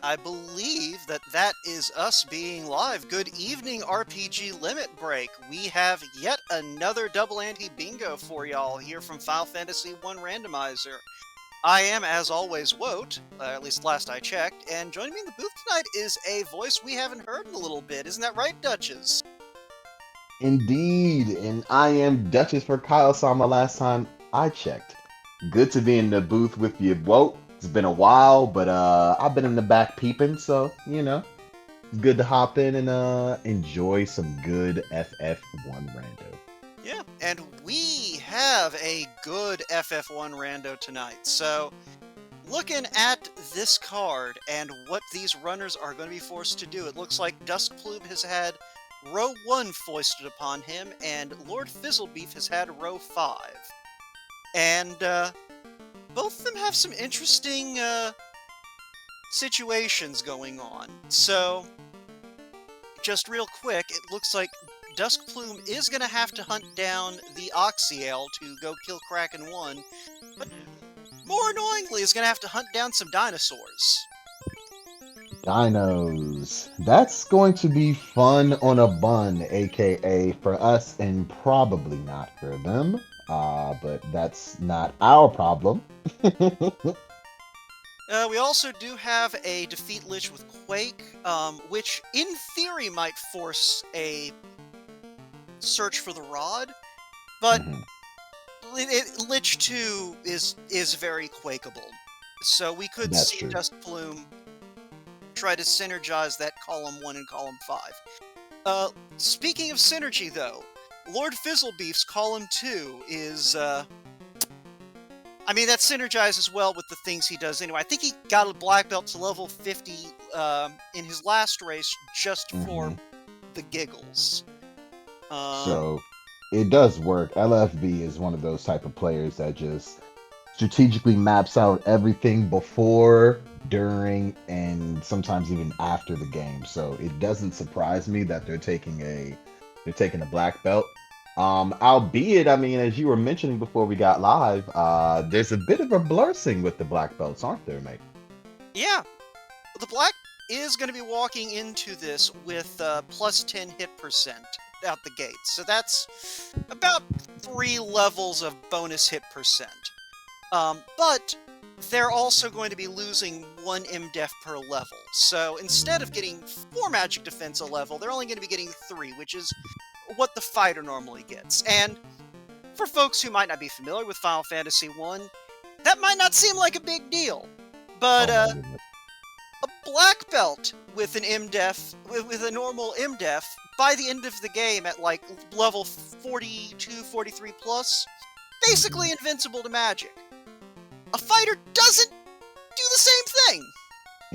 I believe that that is us being live. Good evening, RPG Limit Break. We have yet another double ante bingo for y'all here from Final Fantasy 1 Randomizer. I am, as always, Woat, at least last I checked, and joining me in the booth tonight is a voice we haven't heard in a little bit. Isn't that right, Duchess? Indeed, and I am Duchess for Kyle Sama last time I checked. Good to be in the booth with you, Whoa. It's been a while, but I've been in the back peeping, so it's good to hop in and enjoy some good FF1 rando. Yeah, and we have a good FF1 rando tonight. So, looking at this card and what these runners are going to be forced to do, it looks like Duskplume has had row 1 foisted upon him, and LordFizzlebeef has had row 5. And both of them have some interesting situations going on. So, just real quick, it looks like Duskplume is going to have to hunt down the Oxyale to go kill Kraken 1, but more annoyingly is going to have to hunt down some dinosaurs. Dinos. That's going to be fun on a bun, aka for us and probably not for them. But that's not our problem. We also do have a Defeat Lich with Quake, which in theory might force a search for the Rod, but Mhm. Lich 2 is very Quakeable. So we could That's see true. Duskplume try to synergize that column 1 and column 5. Speaking of synergy, though, LordFizzlebeef's column 2 is, I mean, that synergizes well with the things he does anyway. I think he got a black belt to level 50 in his last race just for Mhm. the giggles. So it does work. LFB is one of those type of players that just strategically maps out everything before, during, and sometimes even after the game. So it doesn't surprise me that they're taking a black belt. Albeit, I mean, as you were mentioning before we got live, there's a bit of a blurring with the black belts, aren't there, mate? Yeah, the black is going to be walking into this with plus 10 hit percent out the gate. So that's about 3 levels of bonus hit percent. But they're also going to be losing 1 MDef per level. So instead of getting 4 magic defense a level, they're only going to be getting 3, which is what the fighter normally gets. And for folks who might not be familiar with Final Fantasy 1, that might not seem like a big deal. But Oh my goodness. a black belt with an MDef, with a normal MDef, by the end of the game at like level 42, 43 plus, basically invincible to magic. A fighter doesn't do the same thing.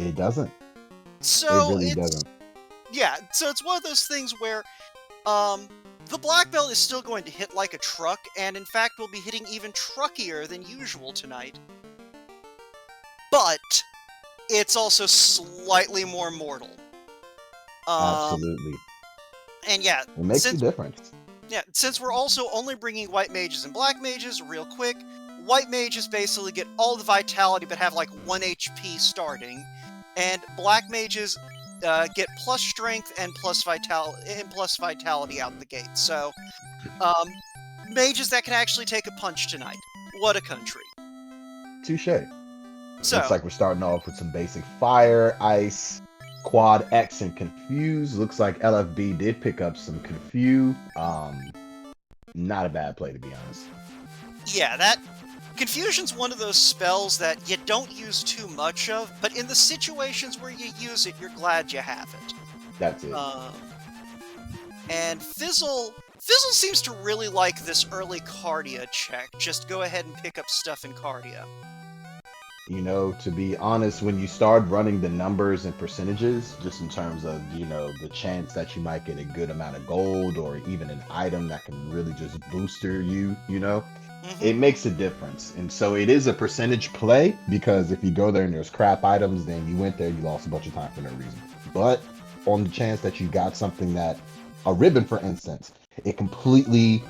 It doesn't. It So really it's, doesn't. yeah, so it's one of those things where the black belt is still going to hit like a truck, and in fact will be hitting even truckier than usual tonight. But it's also slightly more mortal. Absolutely. And yeah, It makes a difference. since we're also only bringing white mages and black mages, real quick, white mages basically get all the vitality but have like 1 HP starting, and black mages get plus strength and plus vitality out the gate. So, mages that can actually take a punch tonight. What a country. Touche. Looks So, like we're starting off with some basic fire, ice, quad X, and confuse. Looks like LFB did pick up some confuse. Not a bad play to be honest. yeah, that Confusion's one of those spells that you don't use too much of, but in the situations where you use it, you're glad you have it. That's it. And Fizzle seems to really like this early Cardia check. Just go ahead and pick up stuff in Cardia. To be honest, when you start running the numbers and percentages, just in terms of, the chance that you might get a good amount of gold or even an item that can really just booster you, it makes a difference. And so it is a percentage play because if you go there and there's crap items, then you went there, you lost a bunch of time for no reason. But on the chance that you got something a ribbon, for instance, it completely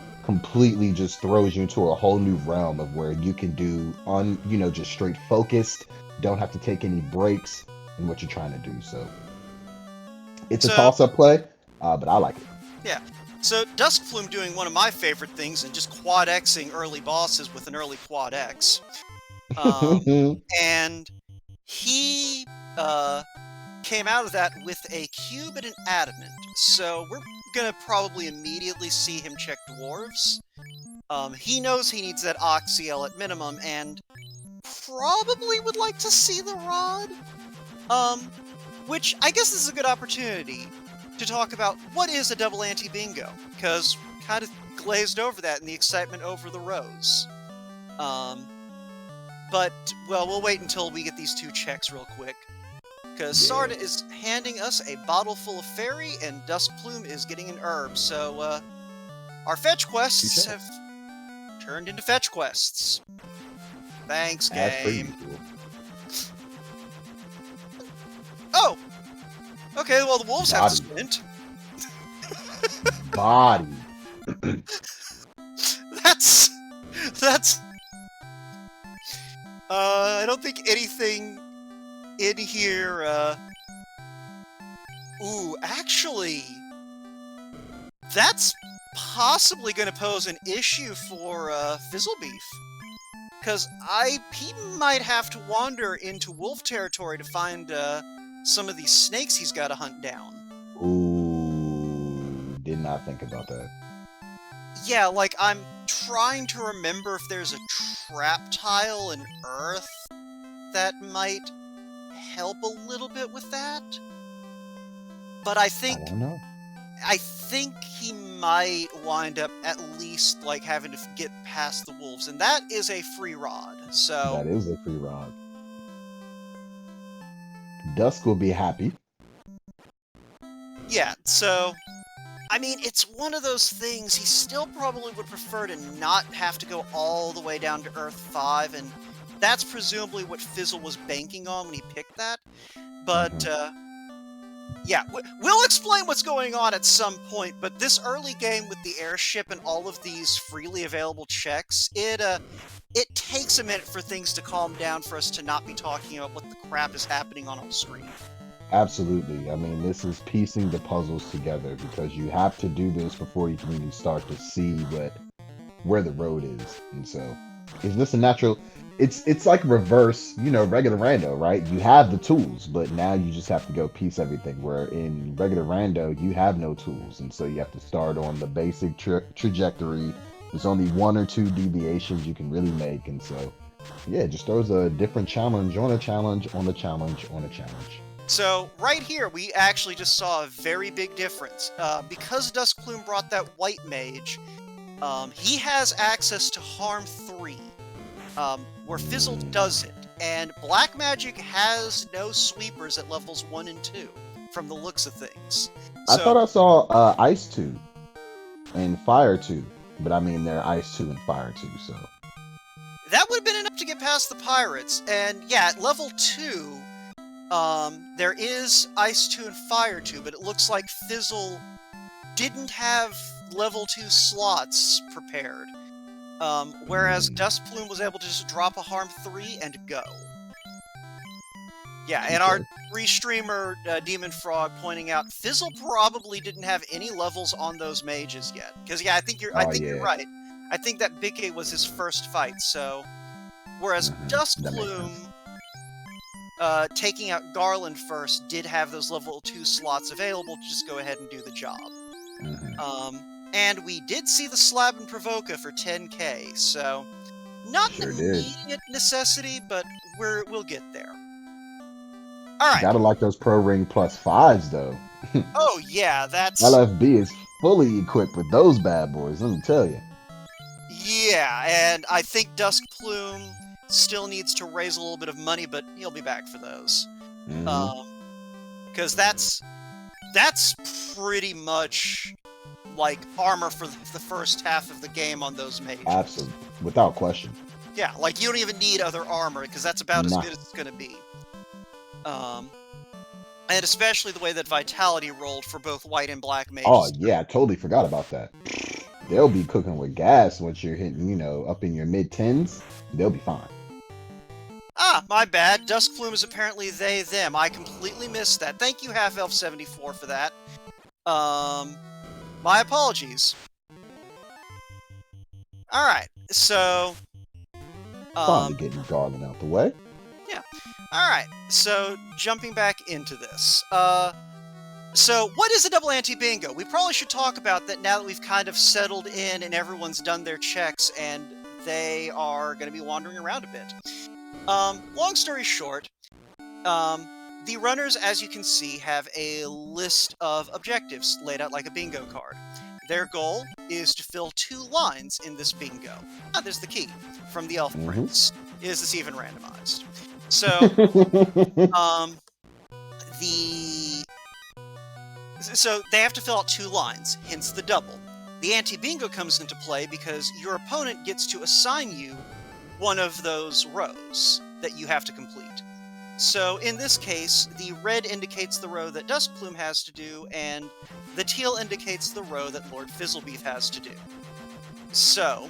just throws you into a whole new realm of where you can do just straight focused, don't have to take any breaks, and what you're trying to do. So it's a So, toss-up play, but I like it. yeah. So Duskplume doing one of my favorite things and just quad Xing early bosses with an early quad X. And he came out of that with a cube and an adamant. So we're gonna probably immediately see him check dwarves. He knows he needs that Oxyel at minimum, and probably would like to see the rod. Which I guess is a good opportunity to talk about what is a double anti-bingo, because we kind of glazed over that in the excitement over the rose. But, well, we'll wait until we get these two checks real quick. Because Sarda is handing us a bottle full of fairy, and Duskplume is getting an herb. So, our fetch quests have turned into fetch quests. Thanks, game. Oh! Okay, well, the wolves have to sprint. Body. That's... I don't think anything in here, Ooh, actually... That's possibly going to pose an issue for, Fizzlebeef. Because he might have to wander into wolf territory to find, some of these snakes he's got to hunt down. Ooh, did not think about that. Yeah, like, I'm trying to remember if there's a trap tile in Earth that might help a little bit with that. But I don't know. I think he might wind up at least, like, having to get past the wolves, and that is a free rod, so... That is a free rod. Dusk will be happy. Yeah, so... I mean, it's one of those things, he still probably would prefer to not have to go all the way down to Earth 5, and that's presumably what Fizzle was banking on when he picked that. But, yeah, we'll explain what's going on at some point, but this early game with the airship and all of these freely available checks, it takes a minute for things to calm down for us to not be talking about what the crap is happening on our screen. Absolutely. I mean, this is piecing the puzzles together, because you have to do this before you can even start to see where the road is. And so, is this a natural... It's like reverse, regular rando, right? You have the tools, but now you just have to go piece everything. Where in regular rando, you have no tools, and so you have to start on the basic trajectory. There's only one or two deviations you can really make, and so, yeah, it just throws a different challenge on a challenge on a challenge on a challenge. So, right here, we actually just saw a very big difference. Because Duskplume brought that white mage, he has access to Harm 3. Where Fizzle doesn't, and Black Magic has no sweepers at levels 1 and 2, from the looks of things. I thought I saw Ice 2 and Fire 2, but I mean they're Ice 2 and Fire 2, so... That would have been enough to get past the pirates, and yeah, at level 2, there is Ice 2 and Fire 2, but it looks like Fizzle didn't have level 2 slots prepared. Whereas Duskplume was able to just drop a Harm 3 and go. Yeah, and our restreamer, Demon Frog, pointing out, Fizzle probably didn't have any levels on those mages yet. Because, yeah, I think you're right. I think that Bikke was his first fight, so... Whereas Duskplume, taking out Garland first, did have those level 2 slots available to just go ahead and do the job. And we did see the Slab and Provoca for 10k, so not an immediate necessity, but we'll get there. All right. Gotta like those Pro Ring +5s, though. Oh yeah, that's... LFB is fully equipped with those bad boys, let me tell you. Yeah, and I think Duskplume still needs to raise a little bit of money, but he'll be back for those. Because that's pretty much... like armor for the first half of the game on those mages. Absolutely, without question. Yeah, like you don't even need other armor because that's about as good as it's gonna be. And especially the way that Vitality rolled for both white and black mages. Oh yeah, I totally forgot about that. They'll be cooking with gas once you're hitting, up in your mid-10s. They'll be fine. Ah, My bad. Duskplume is apparently they, them. I completely missed that. Thank you, Half-Elf74, for that. My apologies. Alright, so... Finally getting Garland out the way. Yeah. Alright, so jumping back into this. So what is a double anti-bingo? We probably should talk about that now that we've kind of settled in and everyone's done their checks and they are going to be wandering around a bit. Long story short, the runners, as you can see, have a list of objectives laid out like a bingo card. Their goal is to fill 2 lines in this bingo. Ah, there's the key from the Elf Prince. Is this even randomized? So, So they have to fill out 2 lines, hence the double. The anti-bingo comes into play because your opponent gets to assign you one of those rows that you have to complete. So in this case, the red indicates the row that Duskplume has to do, and the teal indicates the row that LordFizzlebeef has to do. So,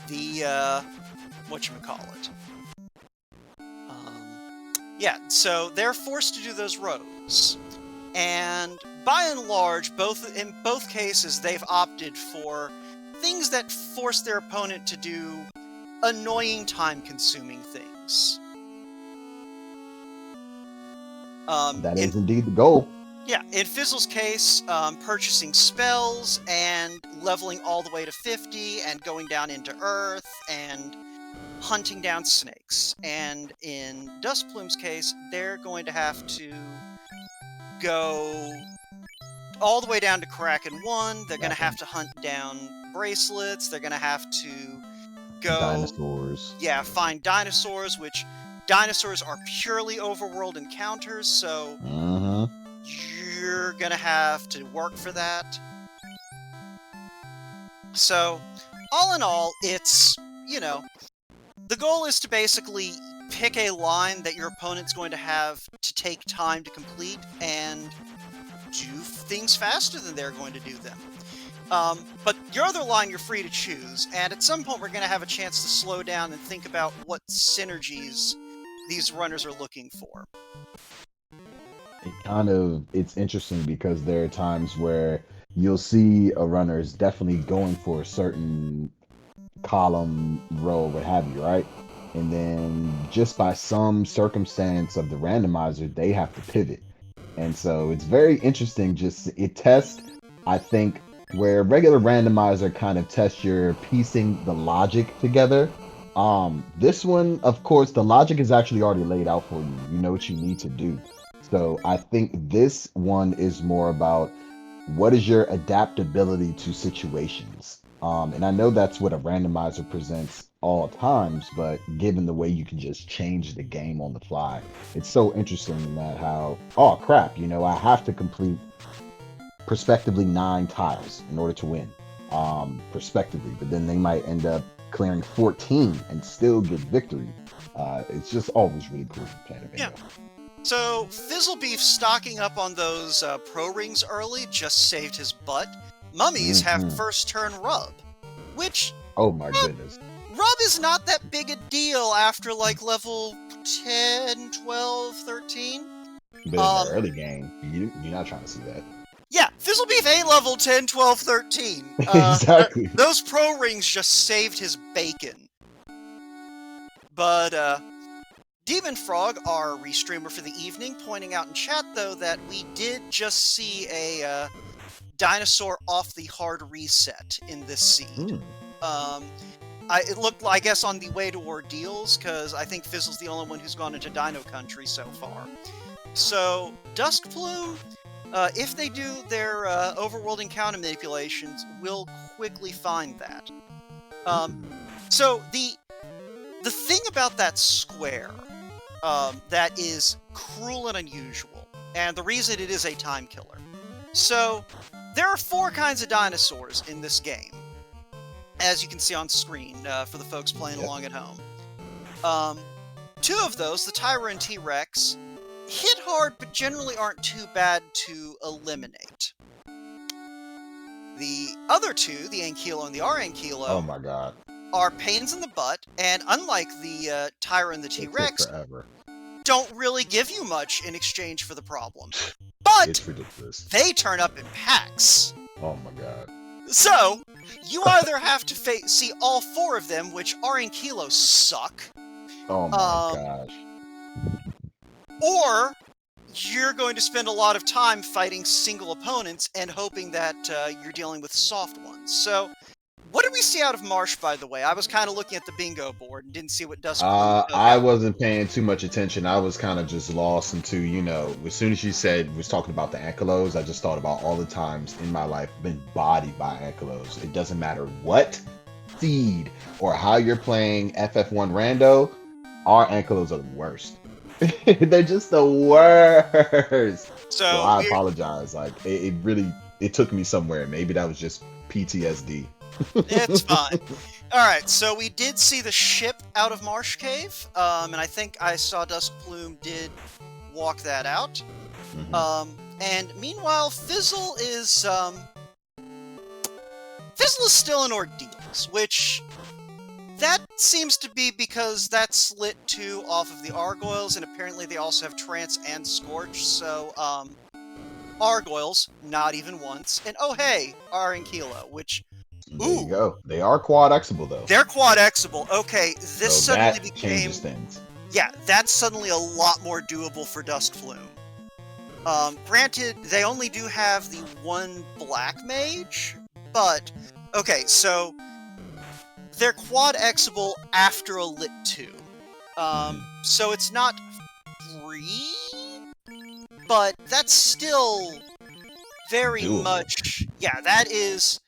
the, whatchamacallit. Yeah, so they're forced to do those rows. And by and large, in both cases, they've opted for things that force their opponent to do annoying, time-consuming things. That is indeed the goal. Yeah, in Fizzle's case, purchasing spells and leveling all the way to 50 and going down into Earth and hunting down snakes. And in Duskplume's case, they're going to have to go all the way down to Kraken 1. They're going to have to hunt down bracelets. They're going to have to go... Dinosaurs. Yeah, find dinosaurs, which dinosaurs are purely overworld encounters, so you're going to have to work for that. So, all in all, it's, you know, the goal is to basically pick a line that your opponent's going to have to take time to complete and do things faster than they're going to do them. But your other line you're free to choose, and at some point we're going to have a chance to slow down and think about what synergies these runners are looking for. It's interesting because there are times where you'll see a runner is definitely going for a certain column, row, what have you, right? And then just by some circumstance of the randomizer, they have to pivot. And so it's very interesting. It tests, I think, where regular randomizer kind of tests your piecing the logic together. This one, of course, the logic is actually already laid out for you. You know what you need to do. So I think this one is more about what is your adaptability to situations. And I know that's what a randomizer presents all times, but given the way you can just change the game on the fly, it's so interesting in that how, oh crap, I have to complete prospectively 9 tiles in order to win, prospectively, but then they might end up clearing 14 and still get victory. It's just always really cool playing a bingo. Yeah. So Fizzlebeef stocking up on those pro rings early just saved his butt. Mummies have first turn rub, which... Oh my goodness. Rub is not that big a deal after like level 10, 12, 13. But in the early game, you're not trying to see that. Yeah, Fizzlebeef ain't level 10, 12, 13. Exactly. Those pro rings just saved his bacon. But, Demon Frog, our restreamer for the evening, pointing out in chat, though, that we did just see a dinosaur off the hard reset in this seed. It looked, I guess, on the way to Ordeals, because I think Fizzle's the only one who's gone into Dino Country so far. So, Duskplume, if they do their overworld encounter manipulations, will quickly find that. So, the thing about that square that is cruel and unusual, and the reason it is a time killer. So, there are 4 kinds of dinosaurs in this game, as you can see on screen for the folks playing along at home. 2 of those, the Tyra and T-Rex, hit hard but generally aren't too bad to eliminate. The other 2, the Ankylo and the R-Ankylo... Oh my god. are pains in the butt, and unlike the Tyra and the It takes T-Rex, forever. don't really give you much in exchange for the problem. But It's ridiculous. they turn up in packs. Oh my god. So, you either have to see all 4 of them, which Kilos suck, Oh my gosh. or you're going to spend a lot of time fighting single opponents and hoping that you're dealing with soft ones. So, what did we see out of Marsh, by the way? I was kind of looking at the bingo board and didn't see what Duskplume dug I out. wasn't paying too much attention. I was kind of just lost into, as soon as you was talking about the ankylos, I just thought about all the times in my life been bodied by ankylos. It doesn't matter what seed or how you're playing FF1 rando, our ankylos are the worst. They're just the worst. So I apologize. Like it really took me somewhere. Maybe that was just PTSD. It's fine. Alright, so we did see the ship out of Marsh Cave, and I think I saw Duskplume did walk that out. Mm-hmm. And meanwhile, Fizzle is still in Ordeals, which that seems to be because that's lit 2 off of the Argoyles, and apparently they also have Trance and Scorch, so, Argoyles, not even once, and oh hey, R and Kilo, which There you go. They are quad Xable though. They're quad Xable. Okay, this so suddenly that became changes things. Yeah, that's suddenly a lot more doable for Duskplume. Granted, they only do have the 1 black mage, but okay, so they're quad Xable after a lit 2. So it's not free, but that's still very doable. much, yeah, that is,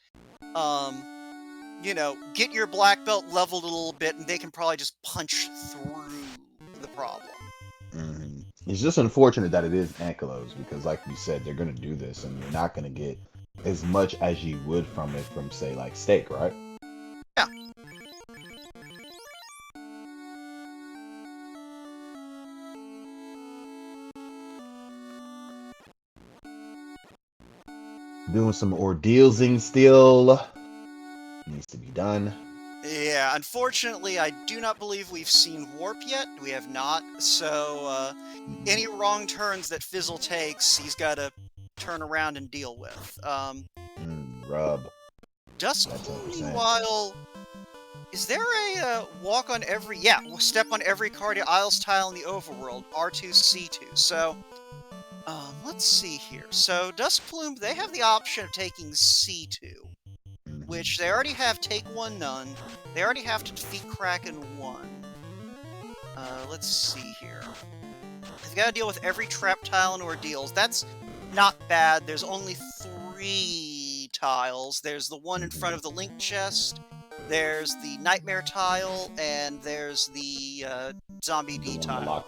get your black belt leveled a little bit, and they can probably just punch through the problem. Mm-hmm. It's just unfortunate that it is ankylos, because like you said, they're going to do this, and you're not going to get as much as you would from it from, say, like Steak, right? Yeah. Doing some ordealsing still. Needs to be done. Yeah, unfortunately, I do not believe we've seen Warp yet. We have not, so any wrong turns that Fizzle takes, he's got to turn around and deal with. Rub. Duskplume, meanwhile, is there a walk on every... Yeah, step on every Cardia Isles tile in the overworld, R2, C2, so... let's see here. So, Duskplume, they have the option of taking C2. Which they already have Take 1 None. They already have to defeat Kraken 1. Let's see here. They've got to deal with every trap tile in Ordeals. That's not bad. There's only 3 tiles. There's the one in front of the Link Chest, there's the Nightmare tile, and there's the Zombie D tile.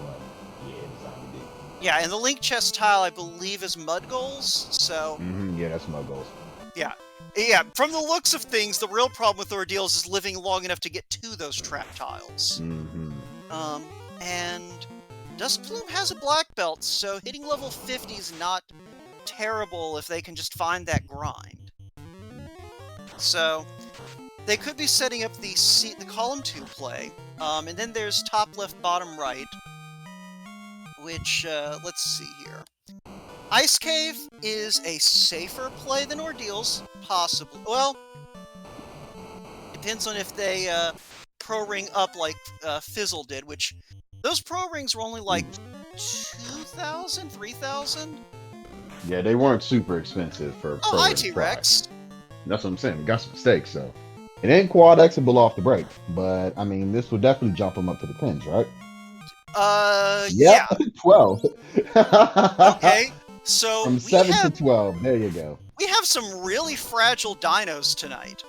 Yeah, the Zombie D. Yeah, and the Link Chest tile, I believe, is Mud Goals, so... Yeah, that's Mud Goals. Yeah. Yeah, from the looks of things, the real problem with Ordeals is living long enough to get to those trap tiles. And Duskplume has a black belt, so hitting level 50 is not terrible if they can just find that grind. So, they could be setting up the column 2 play, and then there's top left, bottom right, which, let's see here. Ice Cave is a safer play than Ordeals, possibly. Well, depends on if they pro ring up like Fizzle did, which those pro rings were only like 2,000, 3,000. Yeah, they weren't super expensive for pro hi, T-Rex. That's what I'm saying. We got some mistakes, so it ain't quad Xable off the break, but I mean, this would definitely jump them up to the pins, right? Yeah. 12. Okay. So from 7 to 12. There you go. We have some really fragile dinos tonight.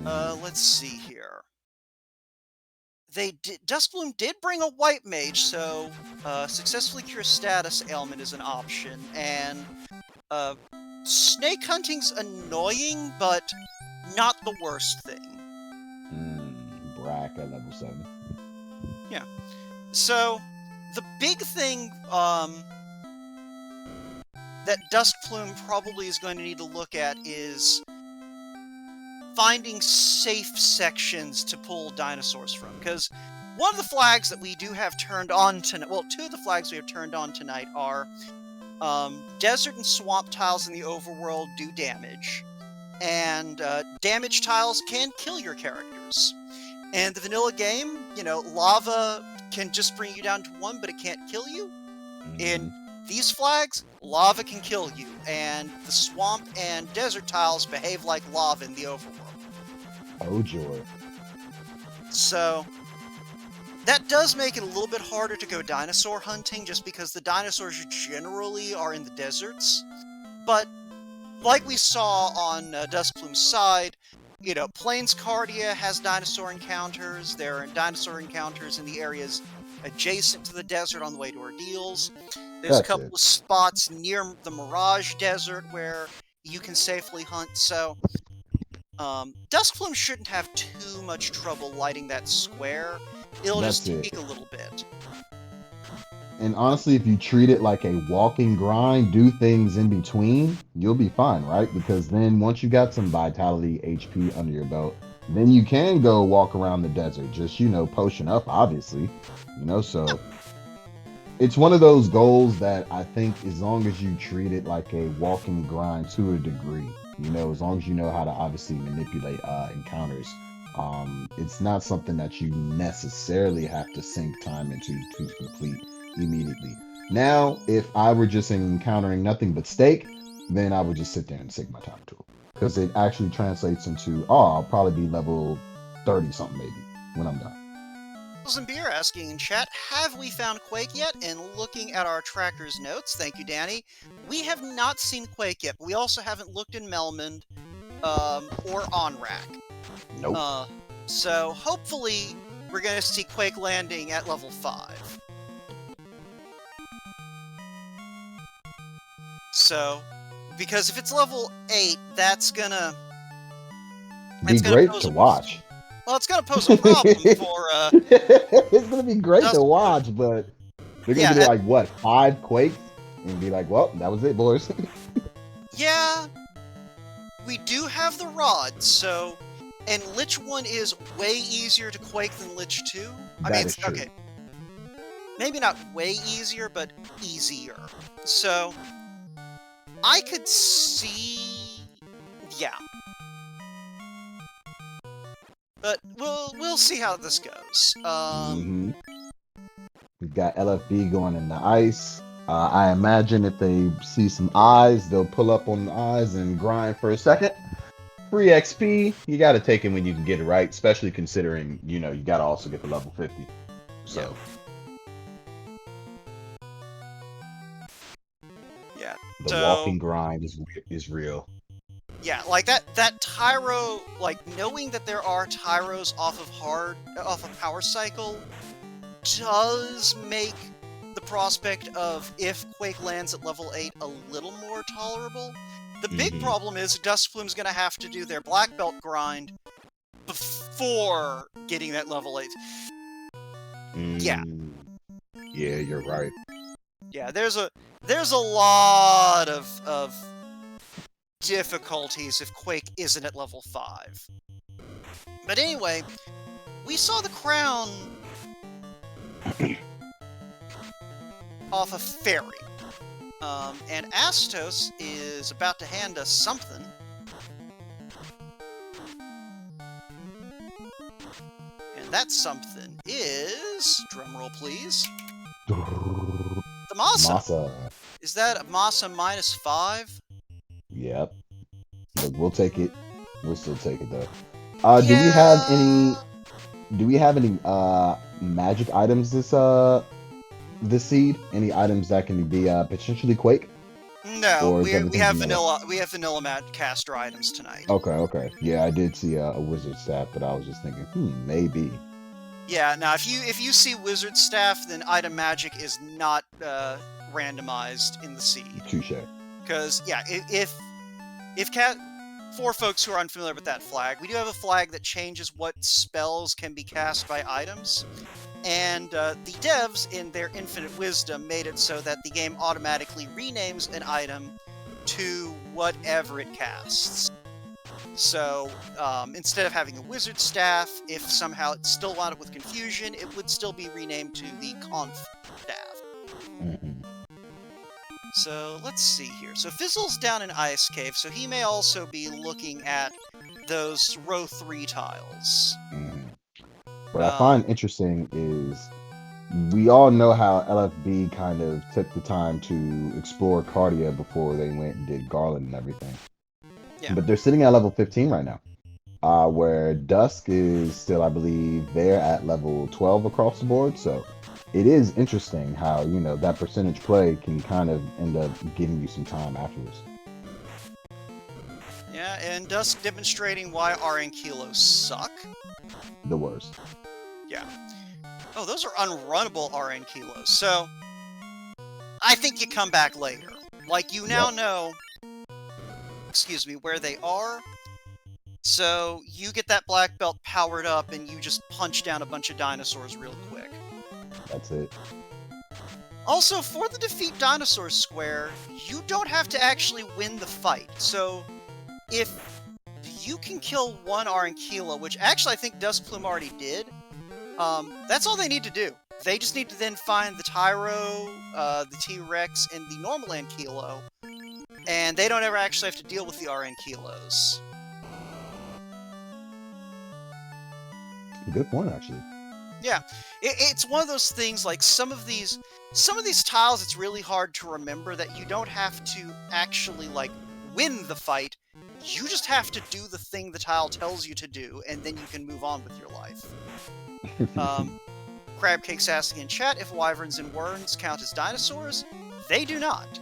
Let's see here. Duskplume did bring a white mage, so successfully cure status ailment is an option, and snake hunting's annoying, but not the worst thing. Brack at level 7. Yeah. So the big thing that Duskplume probably is going to need to look at is finding safe sections to pull dinosaurs from. Because one of the flags that we do have turned on tonight, well, two of the flags we have turned on tonight are desert and swamp tiles in the overworld do damage, and damage tiles can kill your characters. And the vanilla game, you know, lava can just bring you down to 1, but it can't kill you. In these flags, lava can kill you, and the swamp and desert tiles behave like lava in the overworld. Oh, joy. So that does make it a little bit harder to go dinosaur hunting, just because the dinosaurs generally are in the deserts. But like we saw on Duskplume's side, you know, Plains Cardia has dinosaur encounters. There are dinosaur encounters in the areas adjacent to the desert on the way to Ordeals. There's a couple of spots near the Mirage Desert where you can safely hunt. So Duskplume shouldn't have too much trouble lighting that square. It'll just take a little bit. And honestly, if you treat it like a walking grind, do things in between, you'll be fine, right? Because then once you got some vitality, HP under your belt, then you can go walk around the desert. Just, you know, potion up, obviously. You know, so it's one of those goals that I think as long as you treat it like a walking grind to a degree, you know, as long as you know how to obviously manipulate encounters, it's not something that you necessarily have to sink time into to complete immediately. Now, if I were just encountering nothing but steak, then I would just sit there and sink my time to it. Because it actually translates into, I'll probably be level 30 something maybe when I'm done. And Beer asking in chat, have we found Quake yet? And looking at our tracker's notes, thank you, Danny, we have not seen Quake yet, but we also haven't looked in Melmond or Onrak. Nope. So hopefully we're going to see Quake landing at level 5. So, because if it's level 8, that's gonna be great to watch. Well, it's gonna pose a problem for. It's gonna be great to watch, but they're gonna do like what, 5 Quakes, and be like, "Well, that was it, boys." Yeah, we do have the rod, so, and Lich 1 is way easier to Quake than Lich 2. I mean, it's okay. Maybe not way easier, but easier. So, I could see, yeah. But we'll see how this goes. We've got LFB going in the ice. I imagine if they see some eyes, they'll pull up on the eyes and grind for a second. Free XP, you got to take it when you can get it right, especially considering, you know, you got to also get to level 50. So. Yeah. The walking grind is real. Yeah, like that Tyro, like knowing that there are Tyros off of Power Cycle does make the prospect of if Quake lands at level 8 a little more tolerable. The big problem is Duskplume's gonna have to do their black belt grind before getting that level 8. Yeah. Yeah, you're right. Yeah, there's a lot of difficulties if Quake isn't at level 5. But anyway, we saw the crown off a ferry. And Astos is about to hand us something. And that something is, drumroll please, the Masa. Is that a Masa -5? Yep. Look, we'll take it. We'll still take it though. Do we have any magic items this seed? Any items that can be potentially Quake? No, we have vanilla caster items tonight. Okay. Yeah, I did see a wizard staff, but I was just thinking, maybe. Yeah, now if you see wizard staff, then item magic is not randomized in the seed. Touche. Because yeah, for folks who are unfamiliar with that flag, we do have a flag that changes what spells can be cast by items. And the devs, in their infinite wisdom, made it so that the game automatically renames an item to whatever it casts. So instead of having a wizard staff, if somehow it still wound up with confusion, it would still be renamed to the conf staff. Mhm. So let's see here. So Fizzle's down in Ice Cave, so he may also be looking at those row 3 tiles. Mhm. What I find interesting is we all know how LFB kind of took the time to explore Cardia before they went and did Garland and everything. Yeah. But they're sitting at level 15 right now. Where Dusk is still, I believe, they're at level 12 across the board. So it is interesting how, that percentage play can kind of end up giving you some time afterwards. Yeah, and Dusk demonstrating why RN kilos suck. The worst. Yeah. Oh, those are unrunnable RN kilos. So I think you come back later. Like, you now know, where they are. So you get that black belt powered up and you just punch down a bunch of dinosaurs real quick. That's it. Also, for the Defeat Dinosaurs square, you don't have to actually win the fight. So if you can kill one RN Kilo, which actually I think Duskplume already did, that's all they need to do. They just need to then find the Tyro, the T-Rex, and the normal Ankilo, and they don't ever actually have to deal with the RN Kilos. Good point, actually. Yeah, it's one of those things, like some of these tiles, it's really hard to remember that you don't have to actually, like, win the fight. You just have to do the thing the tile tells you to do, and then you can move on with your life. Crabcake's asking in chat if wyverns and worms count as dinosaurs. They do not.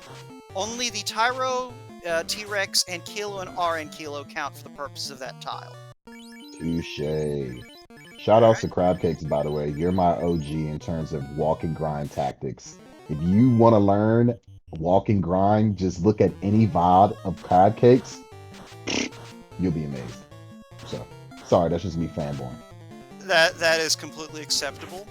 Only the Tyro, T-Rex, and Kilo and RN Kilo count for the purpose of that tile. Touche. Shout outs to Crabcakes, by the way. You're my OG in terms of walk and grind tactics. If you want to learn walk and grind, just look at any VOD of Crabcakes. You'll be amazed. So, sorry, that's just me fanboying. That is completely acceptable.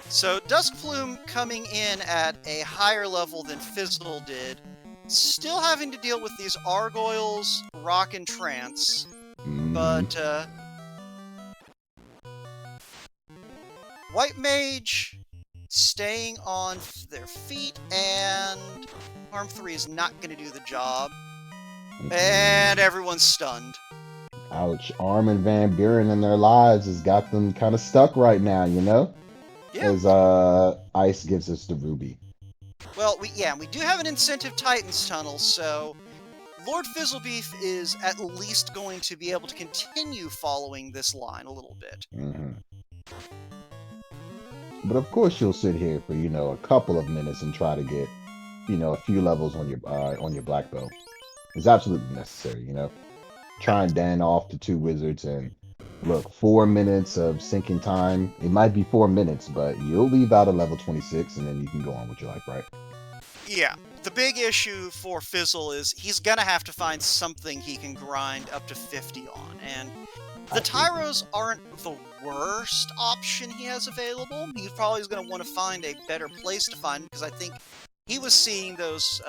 So Duskplume coming in at a higher level than Fizzle did, still having to deal with these Argoyles, Rock, and Trance, but White Mage staying on their feet, and Arm 3 is not going to do the job, and everyone's stunned. Ouch. Arm and Van Buren in their lives has got them kind of stuck right now, Yeah. As Ice gives us the Ruby. Well, we do have an Incentive Titans tunnel, so LordFizzlebeef is at least going to be able to continue following this line a little bit. But of course you'll sit here for, a couple of minutes and try to get, a few levels on your black belt. It's absolutely necessary, Try and dan off the 2 wizards and look, 4 minutes of sinking time. It might be 4 minutes, but you'll leave out at level 26 and then you can go on with your life, right? Yeah. The big issue for Fizzle is he's gonna have to find something he can grind up to 50 on, and the Tyros aren't the worst option he has available. He probably is gonna want to find a better place to find, because I think he was seeing those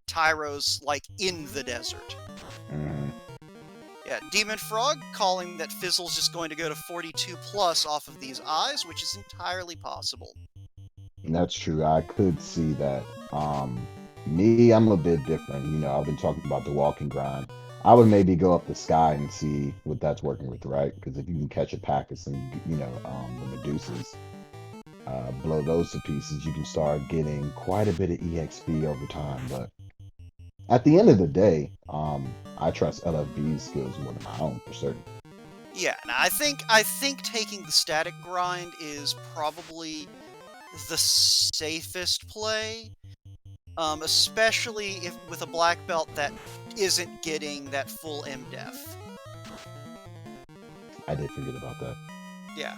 Tyros, like, in the desert. Yeah, Demon Frog calling that Fizzle's just going to go to 42 plus off of these eyes, which is entirely possible. That's true. I could see that. Me, I'm a bit different. I've been talking about the walk and grind. I would maybe go up the sky and see what that's working with, right? Because if you can catch a pack of some, the Medusas, blow those to pieces, you can start getting quite a bit of EXP over time. But at the end of the day, I trust LFB's skills more than my own for certain. Yeah, and I think taking the static grind is probably the safest play, especially if with a black belt that isn't getting that full MDef. I did forget about that. Yeah,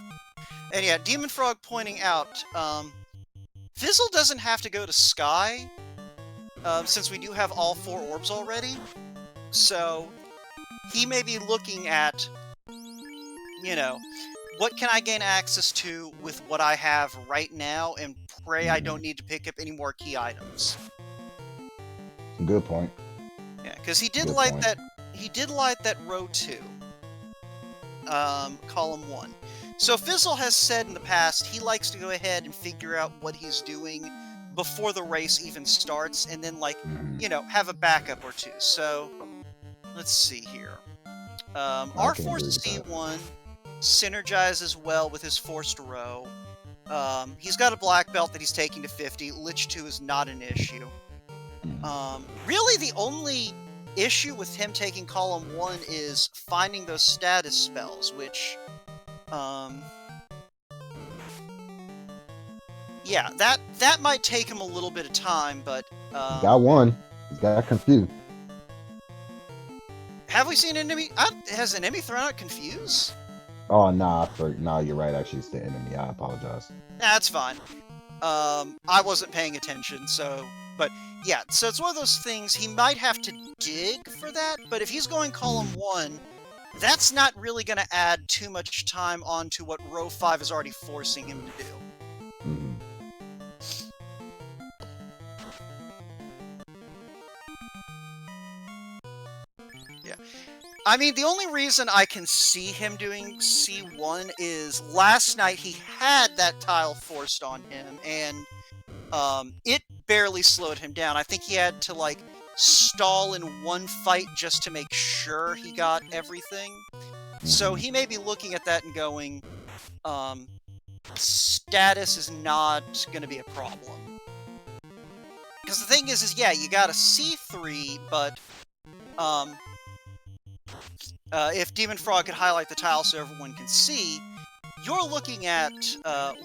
and yeah, Demon Frog pointing out, Fizzle doesn't have to go to Sky, since we do have all 4 orbs already. So he may be looking at, what can I gain access to with what I have right now, and pray I don't need to pick up any more key items. Good point. Yeah, because he did light that he did light that row 2. Column 1. So Fizzle has said in the past he likes to go ahead and figure out what he's doing before the race even starts, and then, like, you know, have a backup or two. So, let's see here. R4C1 synergizes well with his forced row. He's got a black belt that he's taking to 50. Lich 2 is not an issue. Really, the only issue with him taking column 1 is finding those status spells, which, yeah, that might take him a little bit of time, but, He's got one. He's got Confuse. Have we seen an enemy? Has an enemy thrown out Confuse? Oh, nah, you're right. Actually, it's the enemy. I apologize. Nah, that's fine. I wasn't paying attention, so... But, yeah, so it's one of those things, he might have to dig for that, but if he's going column 1, that's not really going to add too much time onto what row 5 is already forcing him to do. Yeah. I mean, the only reason I can see him doing C1 is last night he had that tile forced on him, and it barely slowed him down. I think he had to, like, stall in one fight just to make sure he got everything. So he may be looking at that and going, status is not going to be a problem. Because the thing is, yeah, you got a C3, but, if Demon Frog could highlight the tile so everyone can see, you're looking at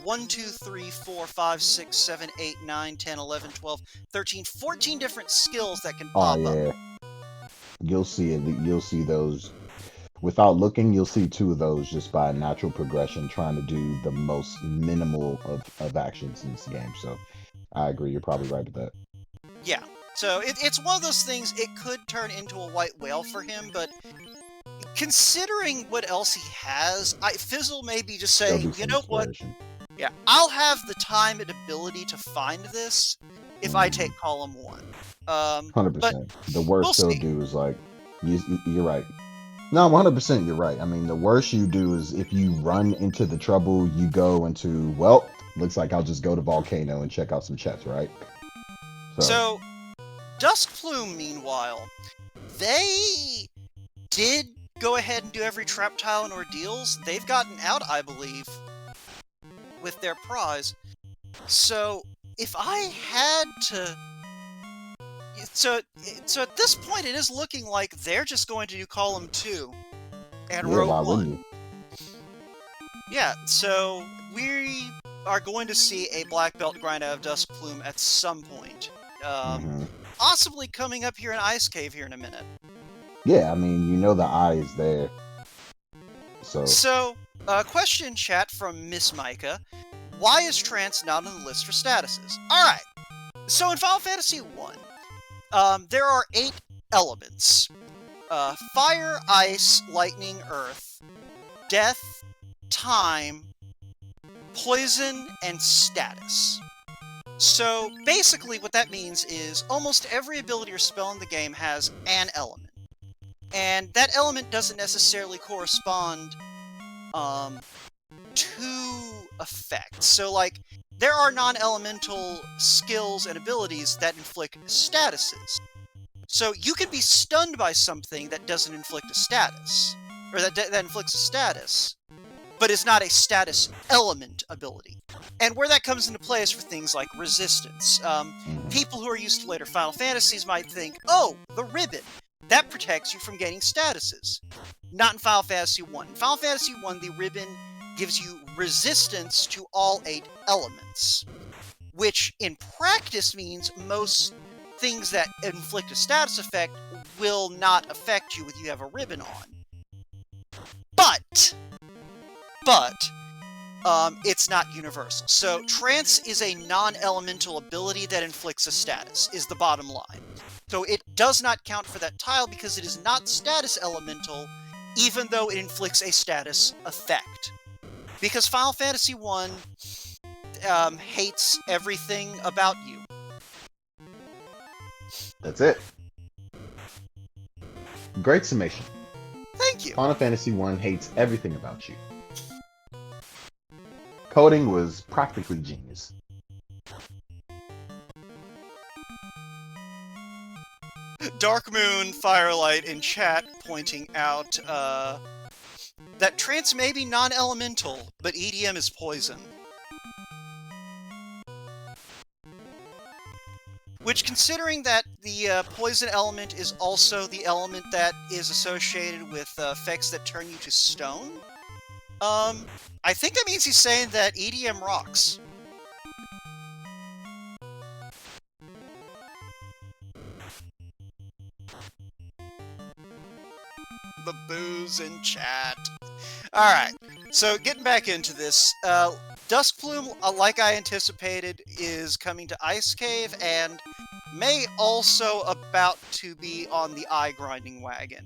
1, 2, 3, 4, 5, 6, 7, 8, 9, 10, 11, 12, 13, 14 different skills that can pop up. You'll see it. You'll see those. Without looking, you'll see 2 of those just by natural progression, trying to do the most minimal of actions in this game. So I agree. You're probably right with that. Yeah. So it's one of those things, it could turn into a white whale for him, but considering what else he has, Fizzle may be just saying, you know what? Yeah, I'll have the time and ability to find this if I take column 1. 100%. The worst they'll do is, like, you're right. No, 100% you're right. I mean, the worst you do is if you run into the trouble, you go into, well, looks like I'll just go to Volcano and check out some chests, right? So Duskplume, meanwhile, they did go ahead and do every trap tile and ordeals. They've gotten out, I believe, with their prize. So, if I had to... So at this point, it is looking like they're just going to do column 2 and row 1. Yeah, so we are going to see a black belt grind out of Duskplume at some point. Possibly coming up here in Ice Cave here in a minute. Yeah, I mean, you know the eye is there. So, question in chat from Miss Micah. Why is Trance not on the list for statuses? Alright, so in Final Fantasy 1, there are 8 elements. Fire, Ice, Lightning, Earth, Death, Time, Poison, and Status. So, basically what that means is almost every ability or spell in the game has an element. And that element doesn't necessarily correspond to effects. So, like, there are non-elemental skills and abilities that inflict statuses. So, you can be stunned by something that doesn't inflict a status, or that inflicts a status, but is not a status element ability. And where that comes into play is for things like resistance. People who are used to later Final Fantasies might think, oh, the ribbon. That protects you from getting statuses. Not in Final Fantasy 1. In Final Fantasy 1, the ribbon gives you resistance to all 8 elements. Which, in practice, means most things that inflict a status effect will not affect you if you have a ribbon on. But, it's not universal. So, Trance is a non-elemental ability that inflicts a status, is the bottom line. So it does not count for that tile because it is not status elemental, even though it inflicts a status effect. Because Final Fantasy 1 hates everything about you. That's it. Great summation. Thank you. Final Fantasy 1 hates everything about you. Coding was practically genius. Dark Moon Firelight in chat pointing out that trance may be non-elemental, but EDM is poison. Which, considering that the poison element is also the element that is associated with effects that turn you to stone, I think that means he's saying that EDM rocks. The booze in chat. Alright, so getting back into this, Duskplume, like I anticipated, is coming to Ice Cave, and may also about to be on the eye grinding wagon.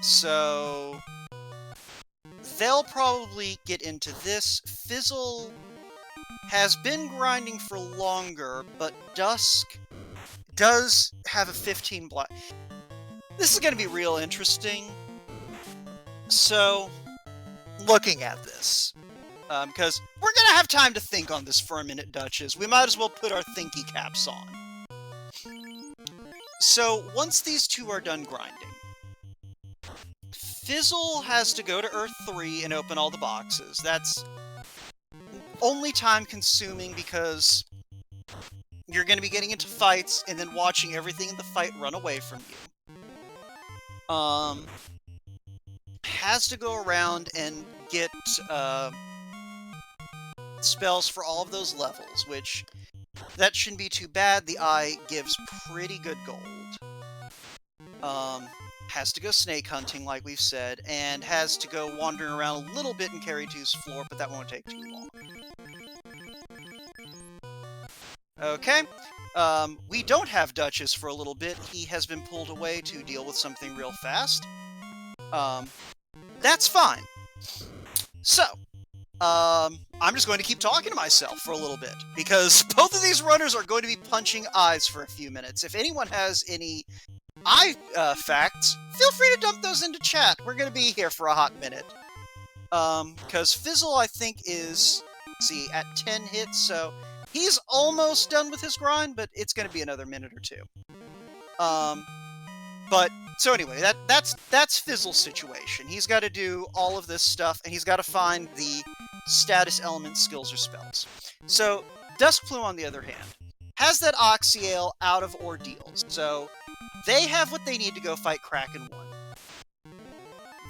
So they'll probably get into this. Fizzle has been grinding for longer, but Dusk does have a 15 black. This is going to be real interesting. So, looking at this, because we're going to have time to think on this for a minute, Duchess. We might as well put our thinky caps on. So, once these two are done grinding, Fizzle has to go to Earth 3 and open all the boxes. That's only time consuming because you're going to be getting into fights and then watching everything in the fight run away from you. Has to go around and get spells for all of those levels, which that shouldn't be too bad. The eye gives pretty good gold. Has to go snake hunting, like we've said, and has to go wandering around a little bit in Carry 2's floor, but that won't take too long. Okay. We don't have Duchess for a little bit. He has been pulled away to deal with something real fast. That's fine. So, I'm just going to keep talking to myself for a little bit, because both of these runners are going to be punching eyes for a few minutes. If anyone has any eye facts, feel free to dump those into chat. We're going to be here for a hot minute. Because Fizzle, I think, is, let's see, at 10 hits, so he's almost done with his grind, but it's going to be another minute or two. So anyway, that's Fizzle's situation. He's got to do all of this stuff, and he's got to find the status element skills or spells. So, Duskplume, on the other hand, has that Oxyale out of Ordeals, so they have what they need to go fight Kraken 1.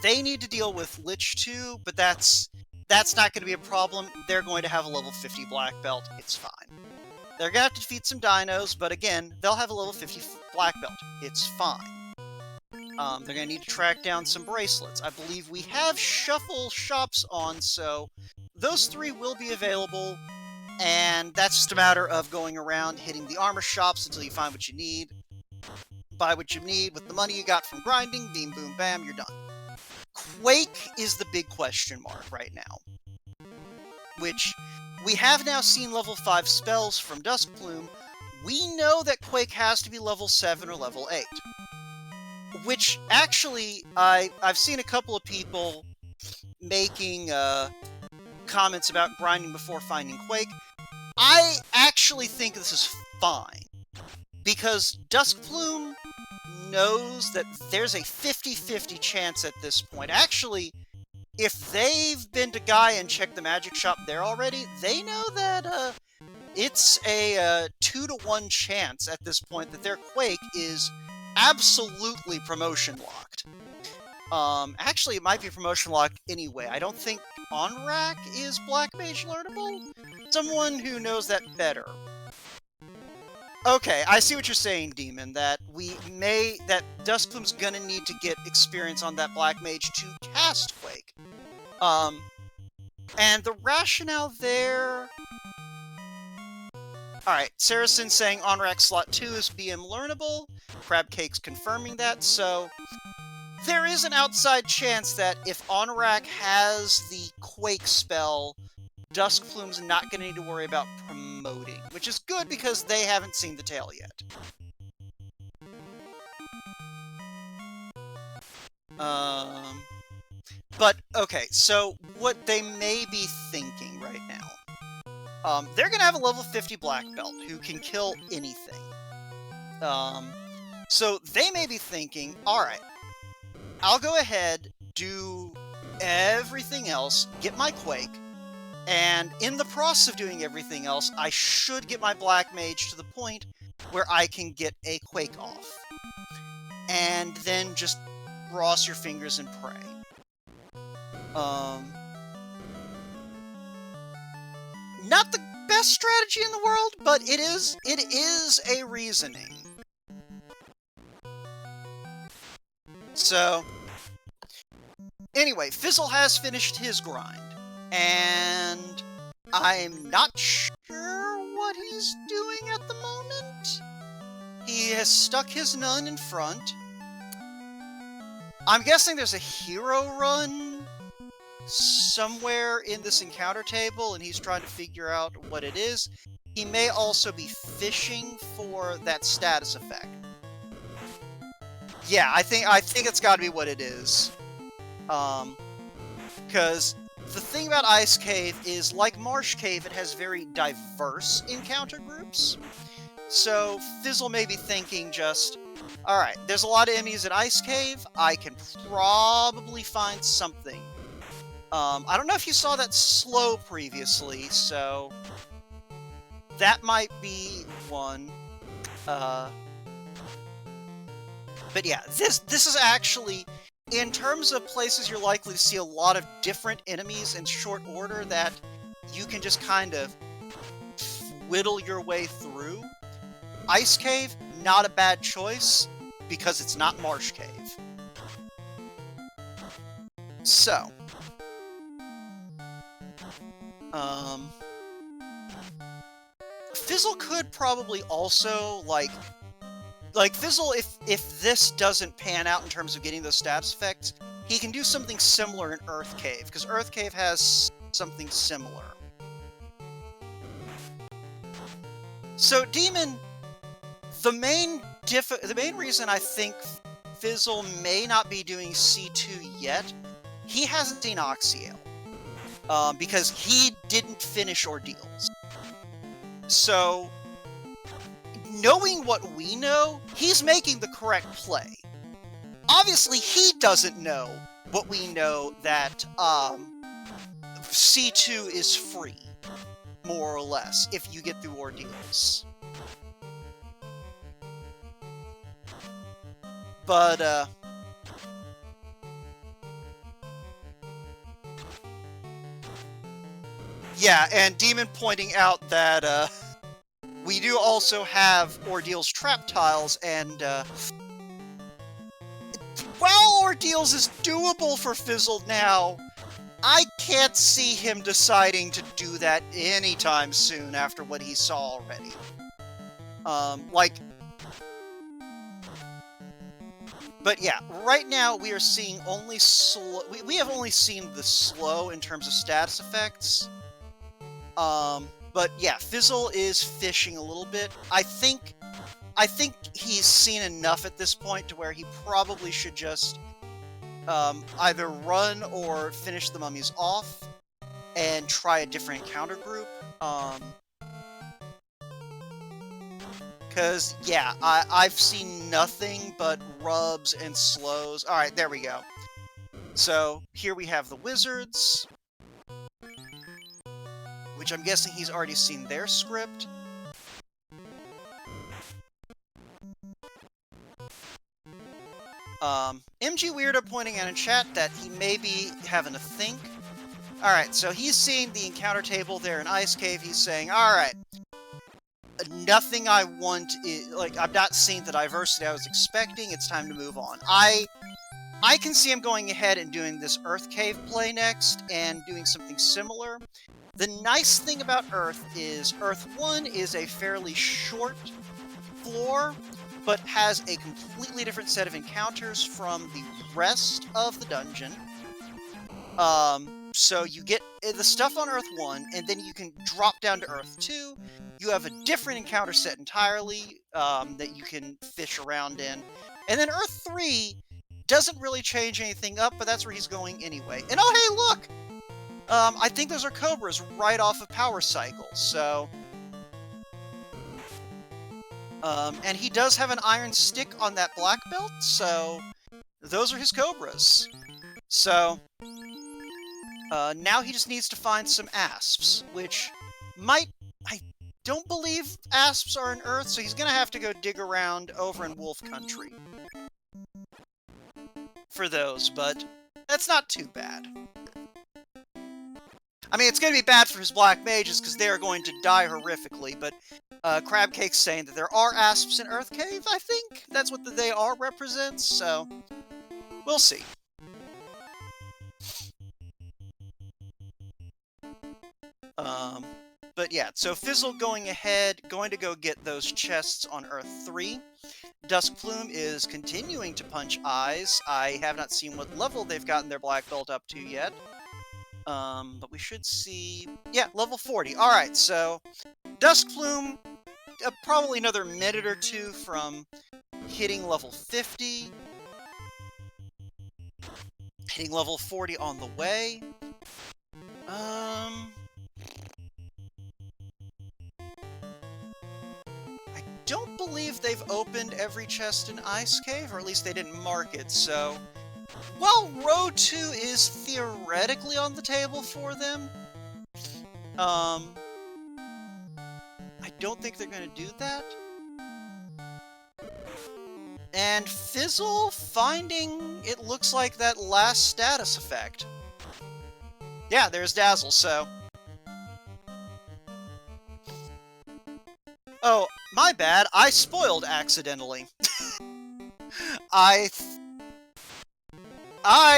They need to deal with Lich 2, but that's not going to be a problem. They're going to have a level 50 black belt. It's fine. They're going to have to defeat some dinos, but again, they'll have a level 50 black belt. It's fine. They're going to need to track down some bracelets. I believe we have shuffle shops on, so those 3 will be available, and that's just a matter of going around, hitting the armor shops until you find what you need. Buy what you need with the money you got from grinding, beam, boom, bam, you're done. Quake is the big question mark right now, which we have now seen level 5 spells from Duskplume. We know that Quake has to be level 7 or level 8. Which, actually, I've seen a couple of people making comments about grinding before finding Quake. I actually think this is fine, because Duskplume knows that there's a 50-50 chance at this point. Actually, if they've been to Gaia and checked the magic shop there already, they know that it's a 2-to-1 chance at this point that their Quake is absolutely promotion locked. Actually, it might be promotion locked anyway. I don't think Onrak is Black Mage learnable? Someone who knows that better. Okay, I see what you're saying, Demon, that Duskplume's gonna need to get experience on that Black Mage to cast Quake. And the rationale there... Alright, Saracen saying Onrak slot 2 is BM learnable. Crabcake's confirming that, so... There is an outside chance that if Onrak has the Quake spell, Duskplume's not going to need to worry about promoting, which is good because they haven't seen the tail yet. But, okay, so what they may be thinking right now, they're gonna have a level 50 black belt who can kill anything. So they may be thinking, alright, I'll go ahead, do everything else, get my Quake, and in the process of doing everything else, I should get my Black Mage to the point where I can get a Quake off. And then just cross your fingers and pray. Not the best strategy in the world, but it is a reasoning. So, anyway, Fizzle has finished his grind, and I'm not sure what he's doing at the moment. He has stuck his nun in front. I'm guessing there's a hero run somewhere in this encounter table, and he's trying to figure out what it is. He may also be fishing for that status effect. Yeah, I think it's got to be what it is. Because the thing about Ice Cave is, like Marsh Cave, it has very diverse encounter groups. So Fizzle may be thinking just, alright, there's a lot of enemies at Ice Cave, I can probably find something. I don't know if you saw that slow previously, so that might be one. But yeah, this is actually, in terms of places you're likely to see a lot of different enemies in short order that you can just kind of whittle your way through, Ice Cave, not a bad choice, because it's not Marsh Cave. So, Fizzle could probably also, like Fizzle, if this doesn't pan out in terms of getting those status effects, he can do something similar in Earth Cave, because Earth Cave has something similar. So, Demon, the main reason I think Fizzle may not be doing C2 yet, he hasn't seen Oxyale, because he didn't finish Ordeals. So, knowing what we know, he's making the correct play. Obviously, he doesn't know what we know, that C2 is free, more or less, if you get through Ordeals. But, yeah, and Demon pointing out that, we do also have Ordeals trap tiles, and, while Ordeals is doable for Fizzle now, I can't see him deciding to do that anytime soon after what he saw already. But yeah, right now we are seeing only slow. We have only seen the slow in terms of status effects. But yeah, Fizzle is fishing a little bit. I think he's seen enough at this point to where he probably should just either run or finish the mummies off and try a different encounter group. Because, yeah, I've seen nothing but rubs and slows. Alright, there we go. So, here we have the wizards, which I'm guessing he's already seen their script. MG Weirdo pointing out in chat that he may be having a think. Alright, so he's seen the encounter table there in Ice Cave. He's saying, alright, nothing I want is, like, I'm not seeing the diversity I was expecting. It's time to move on. I can see him going ahead and doing this Earth Cave play next and doing something similar. The nice thing about Earth is Earth 1 is a fairly short floor, but has a completely different set of encounters from the rest of the dungeon. So you get the stuff on Earth 1, and then you can drop down to Earth 2. You have a different encounter set entirely that you can fish around in. And then Earth 3 doesn't really change anything up, but that's where he's going anyway. And oh, hey, look! I think those are Cobras right off of Power Cycle, so... and he does have an iron stick on that black belt, so... Those are his Cobras. So... now he just needs to find some asps, which might... I don't believe asps are in Earth, so he's gonna have to go dig around over in Wolf Country for those, but that's not too bad. I mean, it's going to be bad for his black mages, because they are going to die horrifically, but Crabcake's saying that there are asps in Earth Cave, I think? That's what the they are represents, so we'll see. But yeah, so Fizzle going ahead, going to go get those chests on Earth 3. Duskplume is continuing to punch eyes. I have not seen what level they've gotten their black belt up to yet. But we should see... Yeah, level 40. Alright, so Duskplume, probably another minute or two from hitting level 50. Hitting level 40 on the way. I don't believe they've opened every chest in Ice Cave, or at least they didn't mark it, so... Well, Row 2 is theoretically on the table for them. I don't think they're going to do that. And Fizzle finding, it looks like, that last status effect. Yeah, there's Dazzle, so... Oh, my bad, I spoiled accidentally. I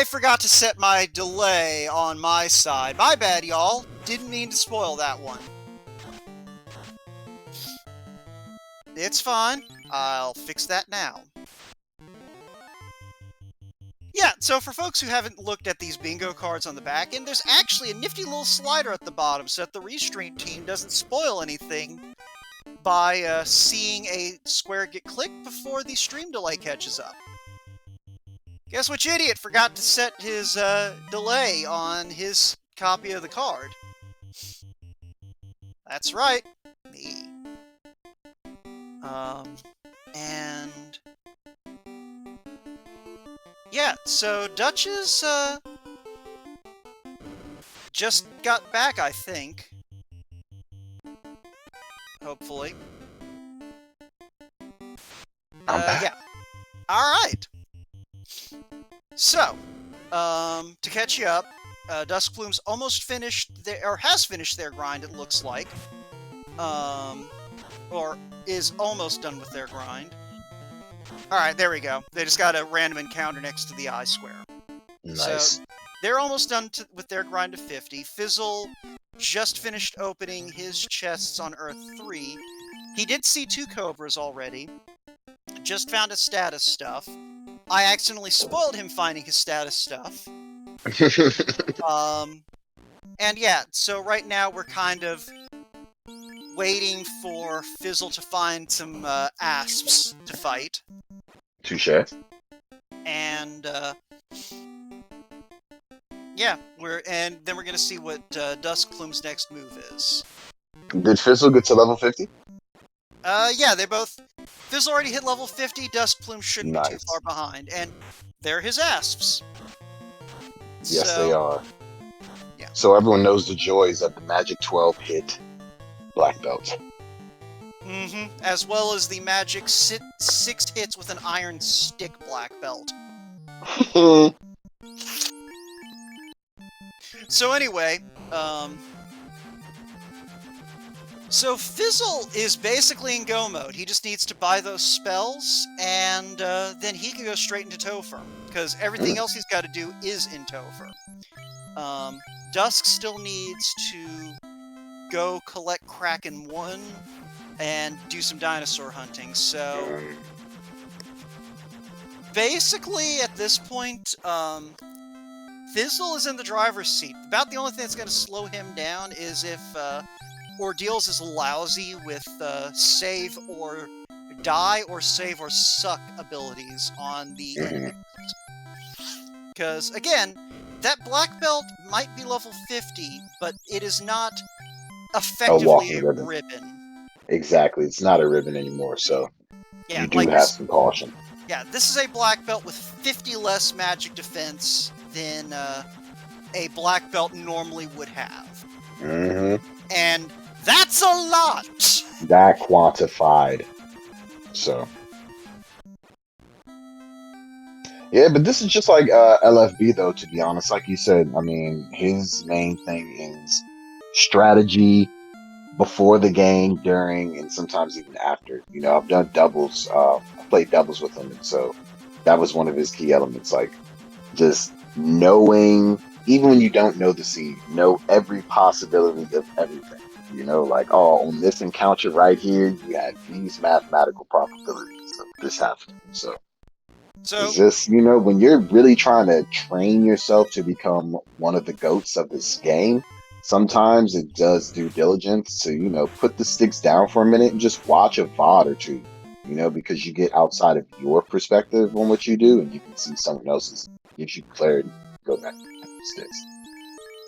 forgot to set my delay on my side. My bad, y'all. Didn't mean to spoil that one. It's fine. I'll fix that now. Yeah, so for folks who haven't looked at these bingo cards on the back end, there's actually a nifty little slider at the bottom so that the Restream team doesn't spoil anything by seeing a square get clicked before the stream delay catches up. Guess which idiot forgot to set his delay on his copy of the card? That's right, me. And... yeah, so Duchess, just got back, I think. Hopefully. I'm back. Yeah. Alright. So, to catch you up, Duskplume's almost finished, or has finished their grind, it looks like. Or is almost done with their grind. Alright, there we go. They just got a random encounter next to the I square. Nice. So, they're almost done with their grind of 50. Fizzle just finished opening his chests on Earth 3. He did see 2 Cobras already. Just found his status stuff. I accidentally spoiled him finding his status stuff. And yeah, so right now we're kind of waiting for Fizzle to find some asps to fight. Touché. And yeah, then we're gonna see what Duskplume's next move is. Did Fizzle get to level 50? Yeah, they both... Fizzle already hit level 50, Duskplume shouldn't be too far behind. And they're his asps. Yes, so, they are. Yeah. So everyone knows the joys of the Magic 12 hit black belt. Mm-hmm. As well as the magic 6 hits with an iron stick black belt. So anyway, so Fizzle is basically in go mode. He just needs to buy those spells, and then he can go straight into Topher, because everything else he's got to do is in Topher. Dusk still needs to go collect Kraken 1 and do some dinosaur hunting, so... basically, at this point, Fizzle is in the driver's seat. About the only thing that's going to slow him down is if Ordeals is lousy with save or die or save or suck abilities on the enemies. Because, again, that black belt might be level 50, but it is not effectively walking a ribbon. ribbon. Exactly. It's not a ribbon anymore, so Yeah, you do like have this, some caution. yeah, this is a black belt with 50 less magic defense than a black belt normally would have. And that's a lot! That quantified. So. Yeah, but this is just like LFB, though, to be honest. Like you said, I mean, his main thing is strategy before the game, during, and sometimes even after. You know, I've done doubles. I played doubles with him, and so that was one of his key elements. Like, just knowing, even when you don't know the scene, know every possibility of everything. You know, like, oh, on this encounter right here, you had these mathematical probabilities of this happening. So it's just, you know, when you're really trying to train yourself to become one of the GOATs of this game, sometimes it does due diligence to, you know, put the sticks down for a minute and just watch a VOD or two, you know, because you get outside of your perspective on what you do and you can see someone else's, gives you clarity. Go back to the sticks.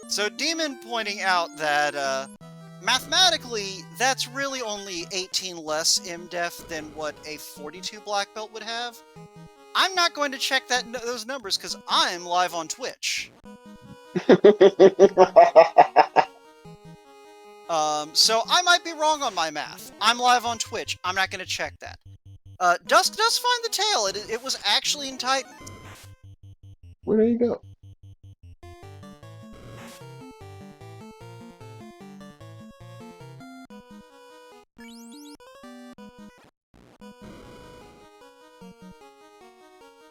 So Demon pointing out that mathematically, that's really only 18 less MDef than what a 42 black belt would have. I'm not going to check those numbers because I'm live on Twitch. So I might be wrong on my math. I'm live on Twitch. I'm not going to check that. Dusk does find the tail. It was actually in Titan. Well, there you go.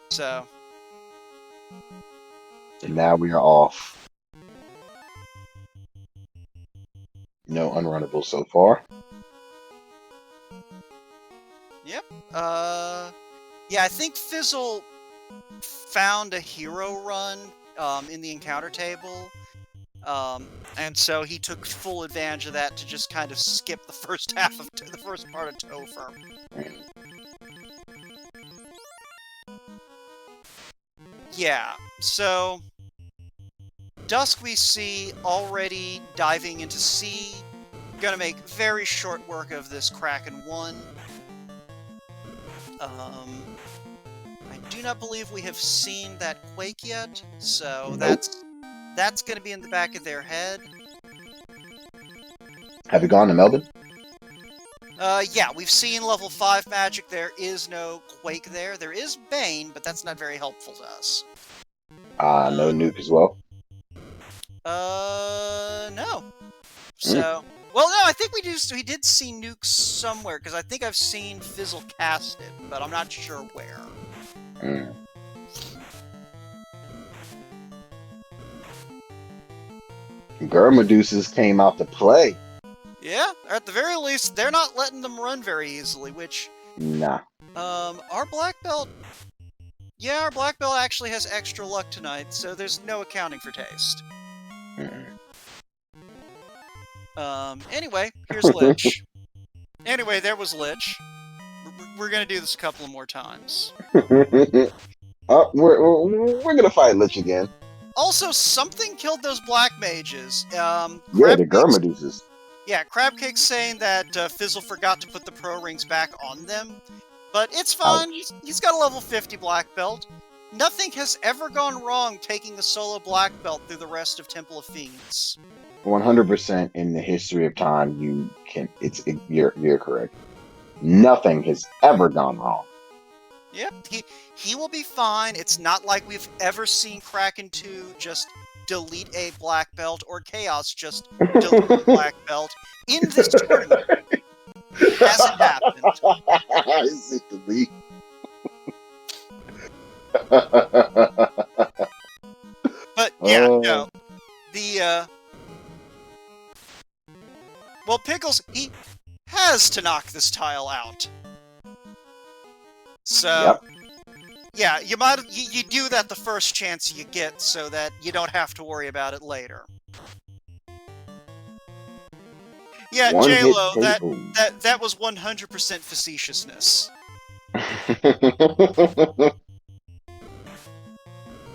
So. And now we are off. No unrunnable so far. Yep. Yeah, I think Fizzle found a hero run in the encounter table. And so he took full advantage of that to just kind of skip the first half of the first part of Topher. Yeah, so Dusk we see already diving into C. Gonna make very short work of this Kraken 1. I do not believe we have seen that Quake yet, so Nope. that's gonna be in the back of their head. Have you gone to Melbourne? Yeah, we've seen level 5 magic. There is no Quake there. There is Bane, but that's not very helpful to us. No nuke as well? No. So, well, no, I think we did see nukes somewhere, because I think I've seen Fizzle cast it, but I'm not sure where. Gurmaduces came out to play. Yeah, or at the very least, they're not letting them run very easily, which... Nah. Our black belt... Yeah, our black belt actually has extra luck tonight, so there's no accounting for taste. Anyway, here's Lich. Anyway, there was Lich. We're gonna do this a couple of more times. We're gonna fight Lich again. Also, something killed those black mages. Yeah, the Gurmaduces. Yeah, Crabcake's saying that Fizzle forgot to put the pro rings back on them. But it's fine. He's got a level 50 black belt. Nothing has ever gone wrong taking the solo black belt through the rest of Temple of Fiends. 100% in the history of time, you're correct. Nothing has ever gone wrong. Yep, he will be fine. It's not like we've ever seen Kraken 2 just delete a black belt or Chaos just delete a black belt in this tournament. It hasn't happened. Is it delete? But yeah, no. Well, Pickles, he has to knock this tile out. So, yeah, you do that the first chance you get so that you don't have to worry about it later. Yeah, J-Lo, that was 100% facetiousness.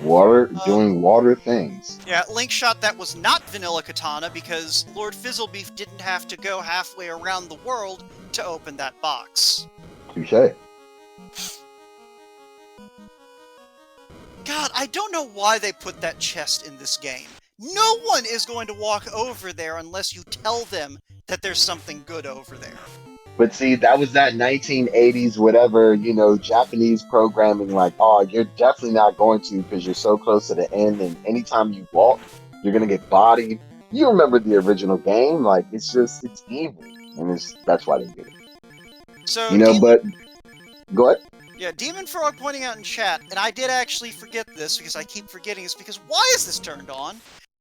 Water, doing water things. Yeah, Link shot that was not Vanilla Katana because Lord Fizzlebeef didn't have to go halfway around the world to open that box. Touche. God, I don't know why they put that chest in this game. No one is going to walk over there unless you tell them that there's something good over there. But see, that was that 1980s, whatever, Japanese programming. Like, oh, you're definitely not going to because you're so close to the end, and anytime you walk, you're gonna get bodied. You remember the original game? Like, it's evil, and that's why they did it. So, But go ahead. Yeah, Demon Frog pointing out in chat, and I did actually forget this because I keep forgetting this because why is this turned on?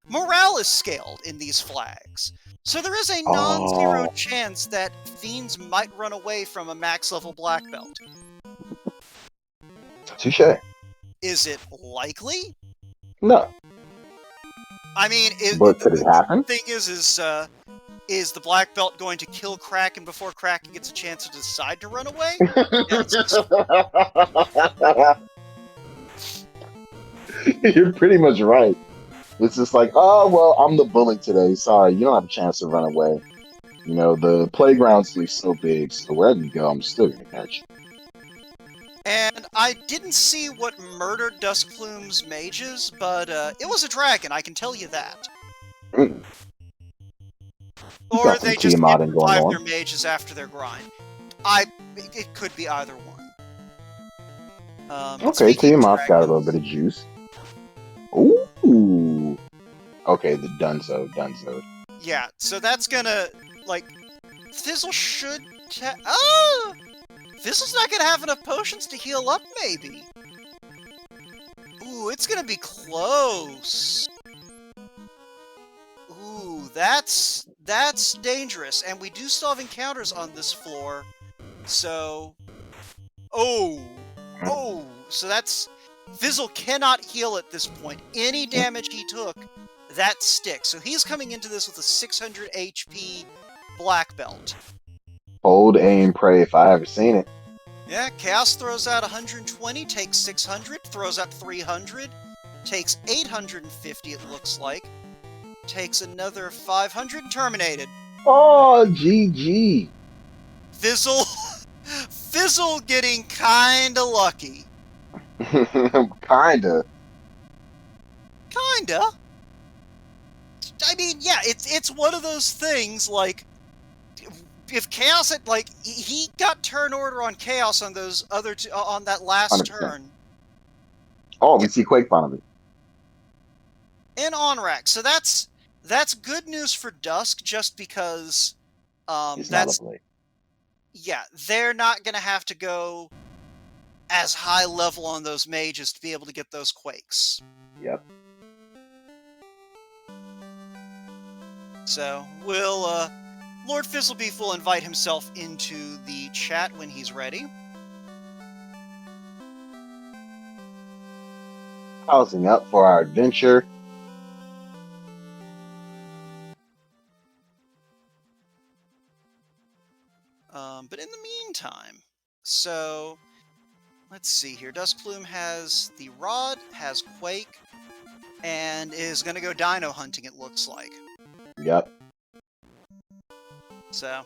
Morale is scaled in these flags. So there is a non-zero chance that fiends might run away from a max level black belt. Touche. Is it likely? No. I mean, But could it happen? The thing is the black belt going to kill Kraken before Kraken gets a chance to decide to run away? You're pretty much right. It's just like, oh, well, I'm the bully today. Sorry, you don't have a chance to run away. The playground's so big, so wherever you go, I'm still going to catch you. And I didn't see what murdered Duskplume's mages, but it was a dragon, I can tell you that. Mm. Or they just revive their mages after their grind. It could be either one. Okay, Tiamat's got a little bit of juice. Ooh. Okay, the Dunzo. Yeah, so that's gonna, Fizzle should... Fizzle's not gonna have enough potions to heal up, maybe. Ooh, it's gonna be close. Ooh, that's dangerous, and we do still have encounters on this floor, so... Oh, so that's... Fizzle cannot heal at this point. Any damage he took, that sticks. So he's coming into this with a 600 HP black belt. Hold, aim, pray if I ever seen it. Yeah, Chaos throws out 120, takes 600, throws out 300, takes 850 it looks like, takes another 500, terminated. Oh, GG. Fizzle getting kinda lucky. Kinda. I mean, yeah, it's one of those things, if Chaos had, he got turn order on Chaos on those other two, on that last 100%. turn. Oh, we see Quake finally. And on rack. So that's good news for Dusk, just because they're not gonna have to go as high level on those mages to be able to get those quakes. Yep. So Lord Fizzlebeef will invite himself into the chat when he's ready. Housing up for our adventure. But in the meantime, so let's see here. Duskplume has the Rod, has Quake, and is going to go dino hunting, it looks like. Yep. So.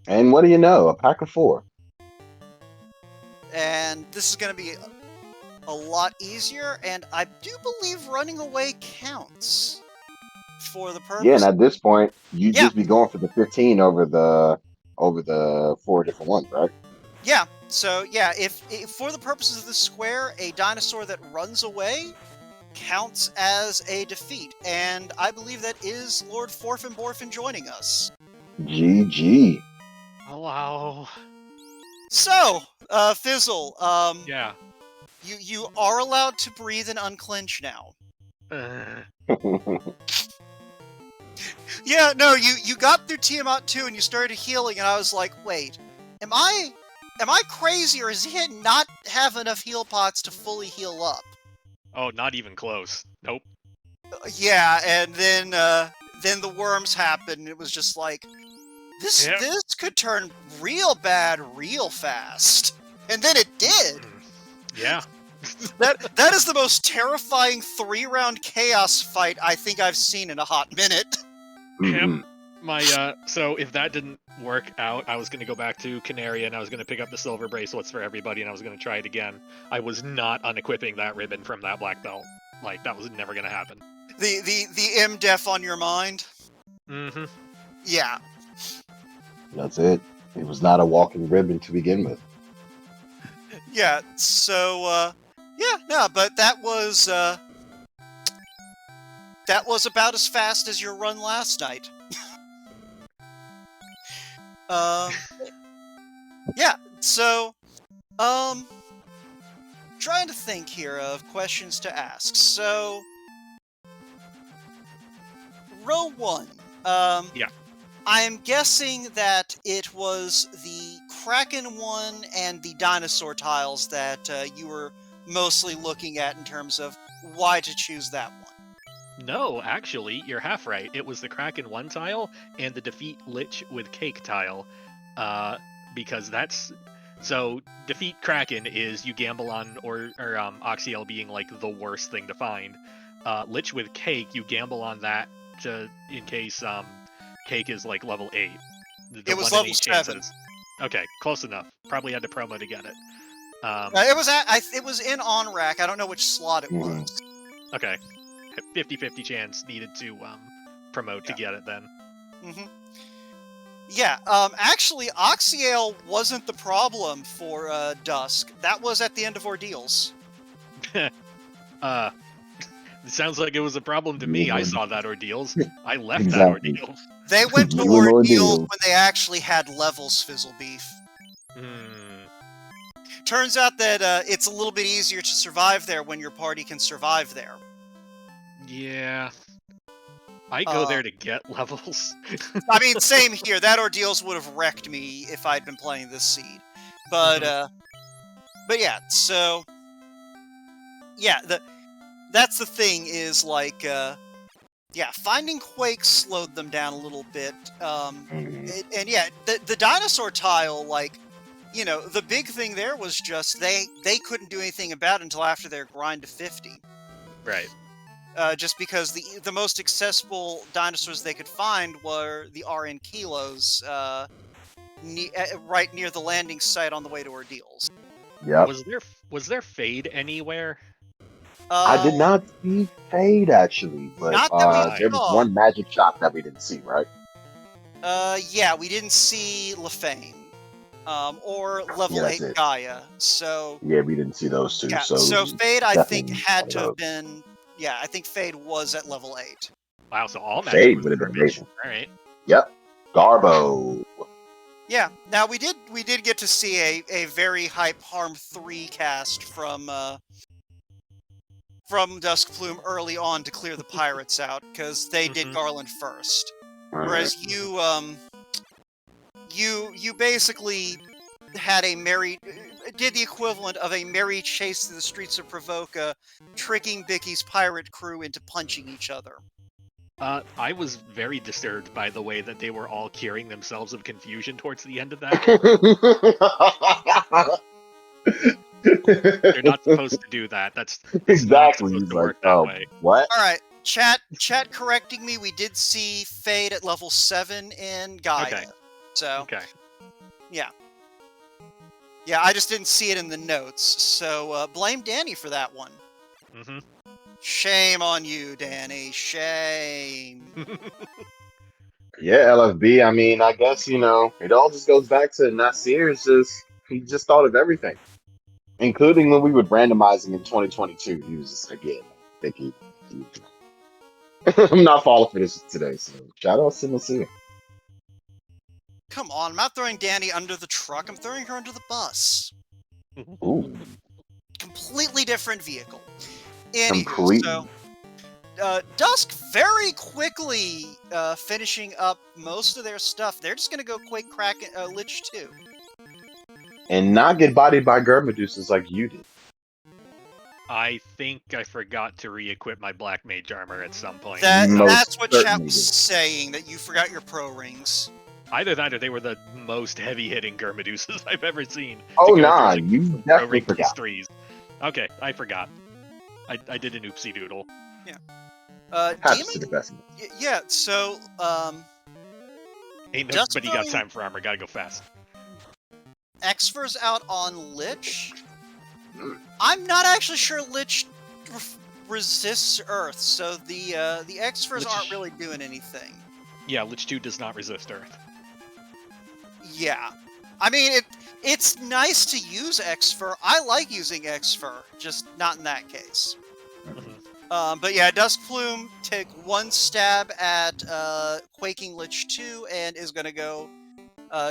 And what do you know? A pack of 4. And this is going to be a lot easier, and I do believe running away counts for the purpose. Yeah, and at this point, you just be going for the 15 over the 4 different ones, right? Yeah. So yeah, if for the purposes of this square, a dinosaur that runs away counts as a defeat, and I believe that is Lord Forfenborfen joining us. GG. Hello. So, Fizzle, yeah. You are allowed to breathe and unclench now. Yeah, no, you got through Tiamat 2 and you started healing, and I was like, wait, am I crazy, or does he not have enough heal pots to fully heal up? Oh, not even close. Nope. Yeah, and then the worms happened, and it was just like, this could turn real bad real fast. And then it did! Yeah. That is the most terrifying 3-round chaos fight I think I've seen in a hot minute. Mhm. So if that didn't work out, I was gonna go back to Canary and I was gonna pick up the silver bracelets for everybody and I was gonna try it again. I was not unequipping that ribbon from that black belt. Like, that was never gonna happen. The M-Def on your mind? Mm-hmm. Yeah. That's it. It was not a walking ribbon to begin with. Yeah, so, but that was about as fast as your run last night. Yeah, so, trying to think here of questions to ask. So, row 1. Yeah. I am guessing that it was the Kraken one and the dinosaur tiles that you were mostly looking at in terms of why to choose that one. No, actually, you're half right. It was the Kraken 1 tile and the Defeat Lich with Cake tile. Because that's... So, Defeat Kraken is you gamble on or Oxyel being like the worst thing to find. Lich with Cake, you gamble on that in case Cake is like level 8. It was 1 in level 8 7. chances. Okay, close enough. Probably had to promo to get it. It was in on rack. I don't know which slot it Mhm. was. Okay. 50-50 chance needed to promote to get it then. Mm-hmm. Yeah, actually, Oxyale wasn't the problem for Dusk. That was at the end of Ordeals. It sounds like it was a problem to me. I saw that Ordeals. I left Exactly. that Ordeals. They went to You and Ordeals Ordeals. when they actually had levels, Fizzlebeef. Turns out that it's a little bit easier to survive there when your party can survive there. Yeah. I go there to get levels. I mean, same here. That Ordeals would have wrecked me if I'd been playing this seed. But yeah, so... Yeah, that's the thing is, like, yeah, finding Quake slowed them down a little bit. And yeah, the dinosaur tile, like, you know, the big thing there was just they couldn't do anything about it until after their grind to 50. Right. Just because the most accessible dinosaurs they could find were the RN kilos, right near the landing site on the way to Ordeals. Yep. Was there Fade anywhere? I did not see Fade actually, but Not that we there was saw. one magic shop that we didn't see, right? Yeah, we didn't see Lefane. Or level 8 it. Gaia. So Yeah, we didn't see those two. yeah, So Fade I think definitely had one to of have been. Yeah, I think Fade was at level 8. Wow, so all magic Fade was would have been garbage. amazing. Alright. Yep. Garbo. Yeah. Now we did get to see a very hype Harm 3 cast from Duskplume early on to clear the pirates out, because they did Garland first. Whereas you basically had did the equivalent of a merry chase through the streets of Provoca, tricking Bicky's pirate crew into punching each other. I was very disturbed by the way that they were all curing themselves of confusion towards the end of that. They're not supposed to do that. That's Exactly. not supposed He's to like, work that way. what? All right, chat correcting me. We did see Fade at level 7 in Gaia. Okay. So Okay. yeah, I just didn't see it in the notes. So blame Danny for that one. Mm-hmm. Shame on you, Danny. Shame. Yeah, LFB. I mean, I guess, it all just goes back to Nasir's he just thought of everything, including when we were randomizing in 2022. He was just, again, I think he I'm not falling for this today, so shout out to Nasir. Come on, I'm not throwing Danny under the truck. I'm throwing her under the bus. Ooh. Completely different vehicle. Anywho, Completely. so Dusk very quickly finishing up most of their stuff. They're just gonna go Quake Kraken Lich 2. And not get bodied by Gurmadeuses like you did. I think I forgot to re-equip my Black Mage armor at some point. That's what chat certainly was did. saying, that you forgot your pro rings. Either that or they were the most heavy-hitting Gurmadeuses I've ever seen. Oh, to go nah, through, you pro definitely ring forgot. +3s. Okay, I forgot. I did an oopsie doodle. Happens Demon? to the best of us. Yeah, so, Ain't nobody got Duskplume time for armor. Gotta go fast. Xfer's out on Lich. Mm. I'm not actually sure Lich resists Earth, so the Xfers Lich- aren't really doing anything. Yeah, Lich 2 does not resist Earth. Yeah. I mean, it's nice to use Xfer. I like using Xfer, just not in that case. But yeah, Duskplume take one stab at Quaking Lich 2 and is going to go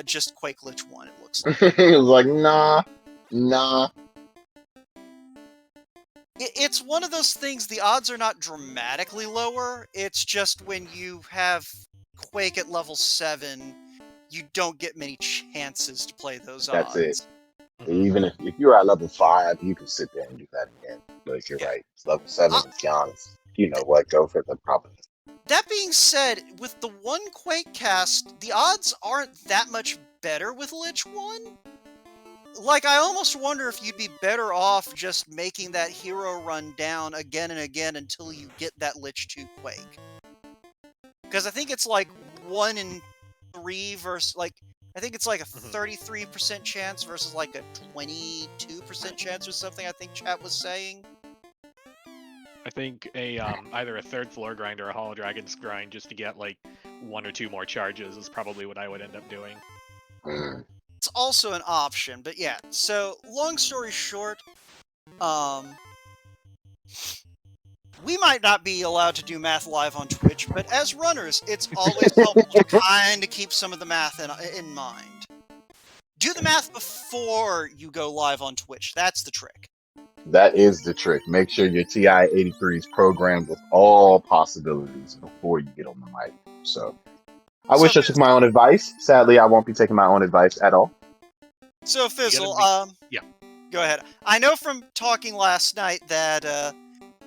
just Quake Lich 1, it looks like. It was like, nah. It's one of those things, the odds are not dramatically lower, it's just when you have Quake at level 7, you don't get many chances to play those That's odds. it. Even if you're at level 5, you can sit there and do that again. But you're Yeah. right. It's level 7, it's honest. You know what? Go for the problem. That being said, with the one Quake cast, the odds aren't that much better with Lich 1. Like, I almost wonder if you'd be better off just making that hero run down again and again until you get that Lich 2 Quake. Because I think it's like 1 in 3 versus, like, I think it's like a 33% chance versus like a 22% chance or something, I think chat was saying. I think either a third floor grind or a Hollow Dragon's grind just to get like 1 or 2 more charges is probably what I would end up doing. It's also an option, but yeah. So, long story short, we might not be allowed to do math live on Twitch, but as runners, it's always helpful to kind of keep some of the math in mind. Do the math before you go live on Twitch. That's the trick. That is the trick. Make sure your TI-83 is programmed with all possibilities before you get on the mic. So, I wish I took my own advice. Sadly, I won't be taking my own advice at all. So, Fizzle, yeah. Go ahead. I know from talking last night that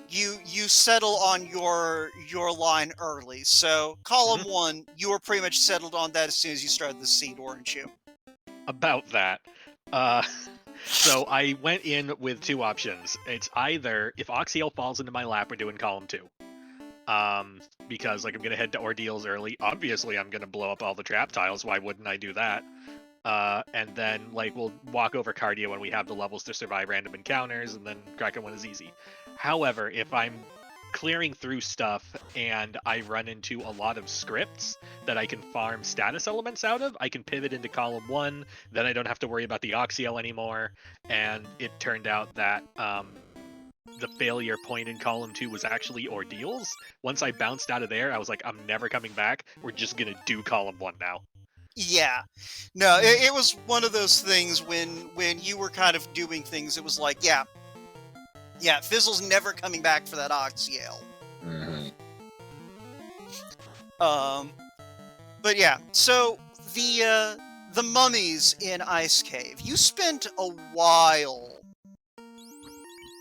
you settle on your line early. So, column 1, you were pretty much settled on that as soon as you started the seed, weren't you? About that. So I went in with 2 options. It's either if Oxiel falls into my lap, we're doing column 2. Because like I'm gonna head to Ordeals early. Obviously, I'm gonna blow up all the trap tiles. Why wouldn't I do that? And then like we'll walk over cardio when we have the levels to survive random encounters, and then Kraken 1 is easy. However, if I'm clearing through stuff and I run into a lot of scripts that I can farm status elements out of, I can pivot into column 1, then I don't have to worry about the Oxiel anymore. And it turned out that the failure point in column 2 was actually Ordeals. Once I bounced out of there, I was like, I'm never coming back. We're just gonna do column 1 now. Yeah. No, it was one of those things when you were kind of doing things, it was like, yeah, Fizzle's never coming back for that Oxiel. But yeah, so the mummies in Ice Cave, you spent a while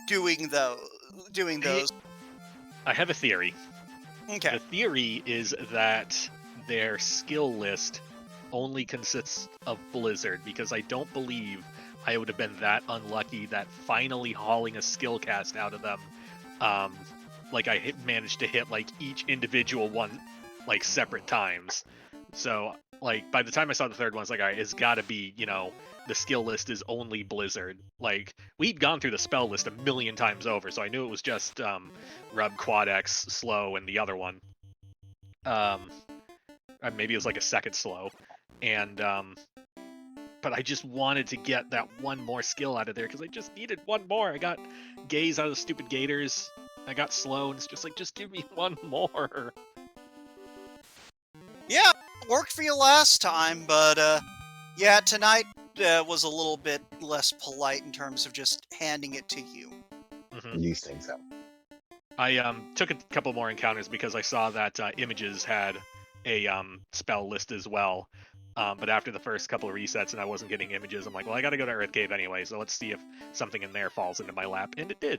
doing those. I have a theory. Okay. The theory is that their skill list only consists of Blizzard, because I don't believe I would have been that unlucky that finally hauling a skill cast out of them, like I managed to hit like each individual one like separate times. So like by the time I saw the third one, I was like, all right, it's got to be, you know, the skill list is only Blizzard. Like we'd gone through the spell list a million times over, so I knew it was just Rub, Quad X, Slow, and the other one. Maybe it was like a second Slow, and but I just wanted to get that one more skill out of there because I just needed one more. I got Gaze out of the stupid Gators. I got Slow, and it's just like, just give me one more. Yeah, it worked for you last time, but yeah, tonight was a little bit less polite in terms of just handing it to you. These things happen. I took a couple more encounters because I saw that Images had a spell list as well. But after the first couple of resets and I wasn't getting Images, I'm like, well, I gotta go to Earth Cave anyway, so let's see if something in there falls into my lap, and it did.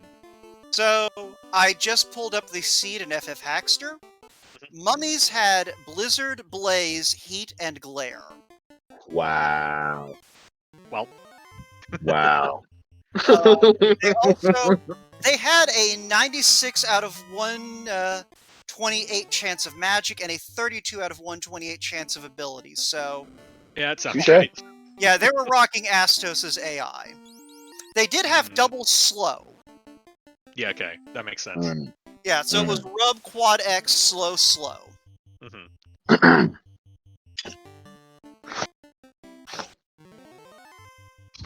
So, I just pulled up the seed in FF Hackster. Mummies had Blizzard, Blaze, Heat, and Glare. Wow. Well. Wow. They had a 96 out of 128 chance of magic and a 32 out of 128 chance of abilities. So Yeah, it sounds Touche. right. yeah, they were rocking Astos' AI. They did have double slow. Yeah, okay, that makes sense. Mm. Yeah, so it was rub, quad X, slow, slow.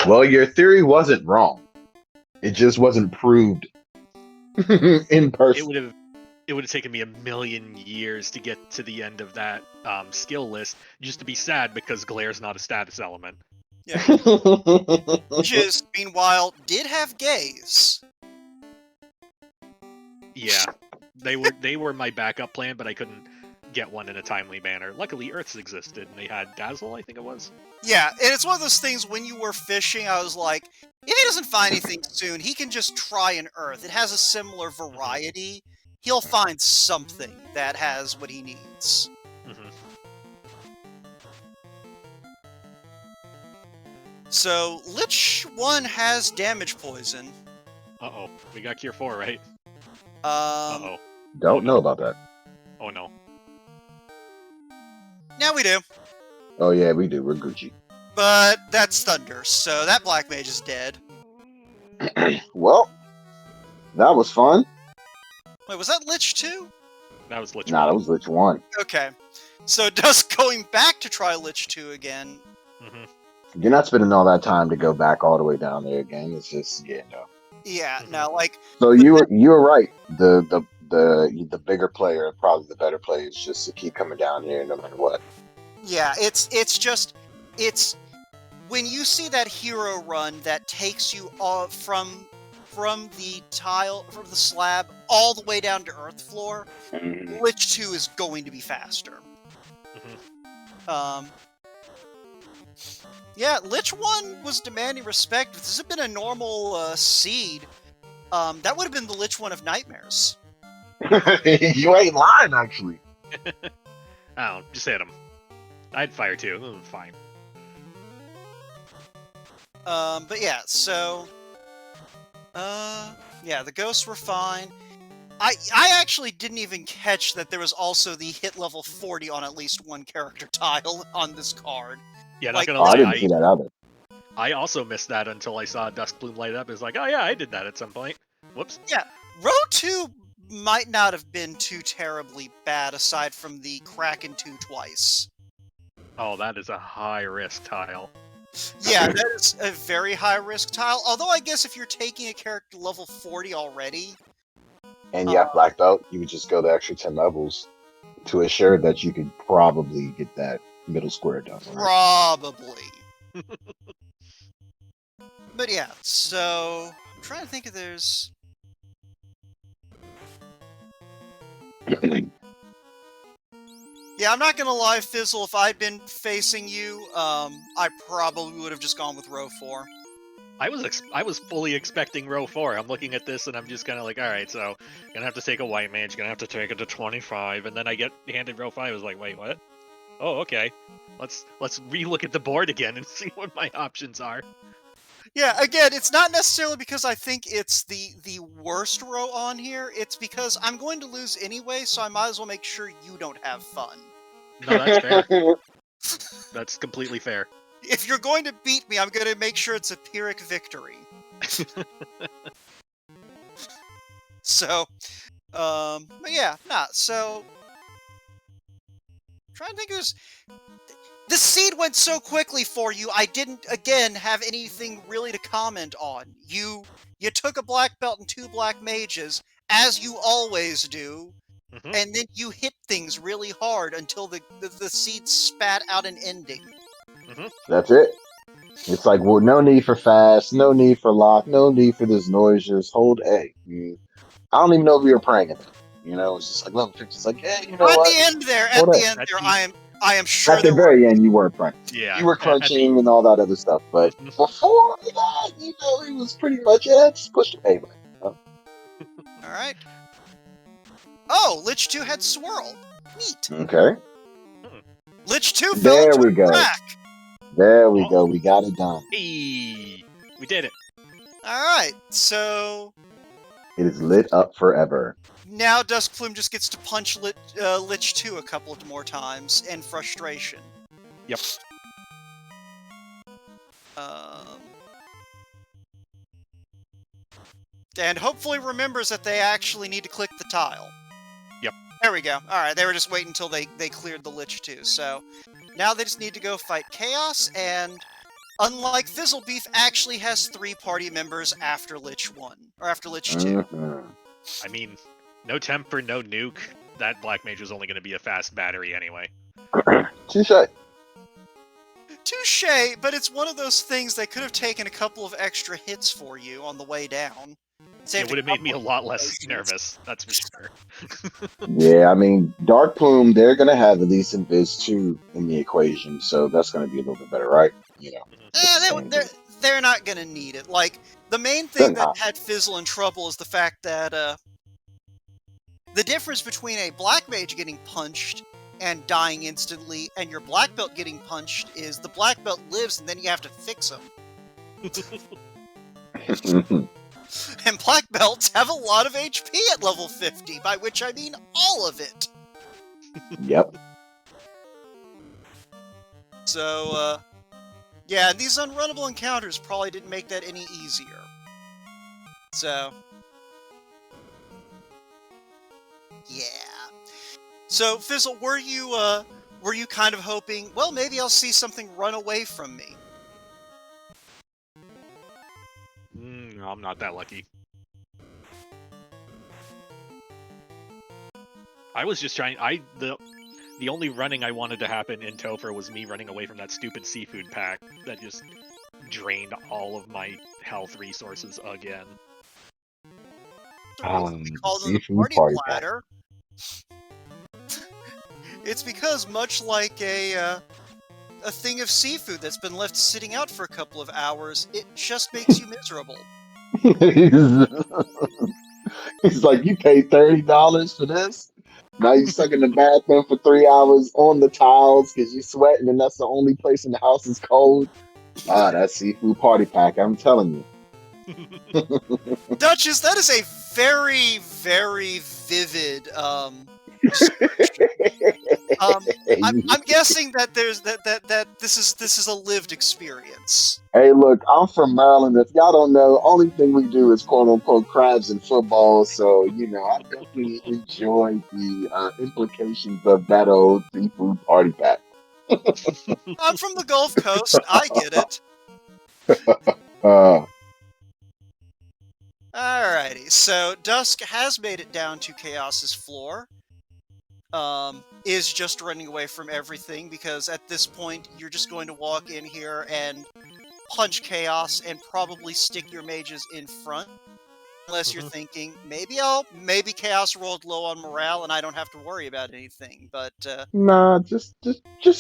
Well, your theory wasn't wrong. It just wasn't proved in person. It would have taken me a million years to get to the end of that skill list just to be sad because Glare's not a status element. Yeah. Witches, meanwhile, did have gaze. Yeah, they were my backup plan, but I couldn't get one in a timely manner. Luckily, Earths existed, and they had Dazzle, I think it was. Yeah, and it's one of those things when you were fishing, I was like, if he doesn't find anything soon, he can just try an Earth. It has a similar variety. He'll find something that has what he needs. So, Lich 1 has damage poison. Uh-oh, we got Cure 4, right? Uh-oh. Don't know about that. Oh no. Now we do. Oh yeah, we do. We're Gucci. But that's Thunder, so that Black Mage is dead. Well, that was fun. Wait, was that Lich 2? That was Lich 1. Nah, that was Lich 1. Okay. So Dusk going back to try Lich 2 again. You're not spending all that time to go back all the way down there again. It's just, yeah, no. Yeah, no, like... So you were right. The bigger player, probably the better player, is just to keep coming down here no matter what. Yeah, it's when you see that hero run that takes you from the slab all the way down to earth floor, Lich 2 is going to be faster. Yeah, Lich 1 was demanding respect. If this had been a normal seed, that would have been the Lich 1 of Nightmares. You ain't lying, actually. Oh, just hit him. I'd fire too. Fine. But yeah, so... yeah, the ghosts were fine. I actually didn't even catch that there was also the hit level 40 on at least one character tile on this card. Yeah, like, not gonna lie, I didn't see that either. I also missed that until I saw Duskplume light up. It was like, oh yeah, I did that at some point. Whoops. Yeah, row 2 might not have been too terribly bad aside from the Kraken 2 twice. Oh, that is a high-risk tile. Yeah, that is a very high-risk tile. Although I guess if you're taking a character level 40 already... And you have Black Belt, you would just go the extra 10 levels to assure that you could probably get that middle square done. Right? Probably. But yeah, so... I'm trying to think if there's... Yeah, I'm not gonna lie, Fizzle, if I'd been facing you, I probably would have just gone with row 4. I was fully expecting row 4. I'm looking at this and I'm just kind of like, all right, so gonna have to take a white mage, gonna have to take it to 25, and then I get handed row 5. I was like, wait, what? Oh, okay. Let's relook at the board again and see what my options are. Yeah, again, it's not necessarily because I think it's the worst row on here. It's because I'm going to lose anyway, so I might as well make sure you don't have fun. No, that's fair. That's completely fair. If you're going to beat me, I'm going to make sure it's a Pyrrhic victory. So, but yeah, so... I'm trying to think of the seed went so quickly for you, I didn't, again, have anything really to comment on. You took a black belt and 2 black mages, as you always do, and then you hit things really hard until the seed spat out an ending. That's it. It's like, well, no need for fast, no need for lock, no need for this noise, just hold A. I don't even know if we were praying at that. You know, it's just like, look, it's like, hey, you know at what? The end there, at the end there, I am sure at the very end you weren't praying. Yeah, you were crunching and all that other stuff, but before that, you know, it was pretty much just push the payment. All right. Oh, Lich 2 had swirl. Neat. Okay. Lich 2 fell there into we go. Crack. There we go. We got it done. Hey, we did it. Alright, so It is lit up forever. now Duskplume just gets to punch Lich 2 a couple of more times in frustration. Yep. And hopefully remembers that they actually need to click the tile. Yep. There we go. Alright, they were just waiting until they cleared the Lich 2, so now they just need to go fight Chaos, and unlike Fizzlebeef, actually has 3 party members after Lich 1, or after Lich 2. Mhm. I mean, no temper, no nuke. That Black Mage is only going to be a fast battery anyway. Touche. Touche, but it's one of those things they could have taken a couple of extra hits for you on the way down. It would have made me a lot less nervous, that's for sure. Yeah, I mean, Darkplume, they're going to have at least Invis 2 in the equation, so that's going to be a little bit better, right? You know. They're not going to need it. Like, the main They're thing that not. had Fizzle in trouble is the fact that the difference between a Black Mage getting punched and dying instantly and your Black Belt getting punched is the Black Belt lives and then you have to fix him. And Black Belts have a lot of HP at level 50, by which I mean all of it. Yep. So, yeah, these unrunnable encounters probably didn't make that any easier. So, yeah. So, Fizzle, were you kind of hoping, well, maybe I'll see something run away from me? No, I'm not that lucky. I was just trying. The only running I wanted to happen in Topher was me running away from that stupid seafood pack that just drained all of my health resources again. We call them the Seafood party pack. bladder. It's because, much like a thing of seafood that's been left sitting out for a couple of hours, it just makes you miserable. He's like, you paid $30 for this? Now you stuck in the bathroom for 3 hours on the tiles because you're sweating and that's the only place in the house is cold. Ah, that seafood party pack, I'm telling you. Duchess, that is a very, very vivid I'm guessing that there's that this is a lived experience. Hey, look, I'm from Maryland. If y'all don't know, only thing we do is quote unquote crabs and football. So, you know, I definitely enjoy the implications of that old seafood party pack. I'm from the Gulf Coast. I get it. Uh, Alrighty, so Dusk has made it down to Chaos's floor. Is just running away from everything because at this point you're just going to walk in here and punch Chaos and probably stick your mages in front. Unless you're thinking, maybe Chaos rolled low on morale and I don't have to worry about anything, but nah, just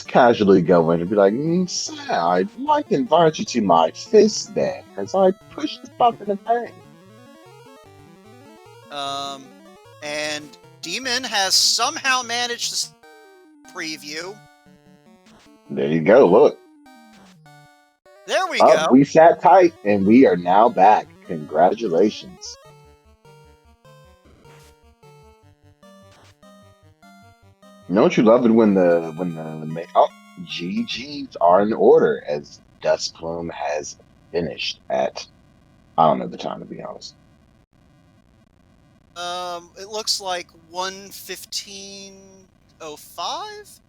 casually go in and be like, sir, I'd like to invite you to my fist then, as I push the button of pain. And Demon has somehow managed to preview. There you go, look. There we go. We sat tight and we are now back. Congratulations. Don't you love it when GGs are in order as Duskplume has finished at, I don't know the time to be honest. It looks like 1:15:05.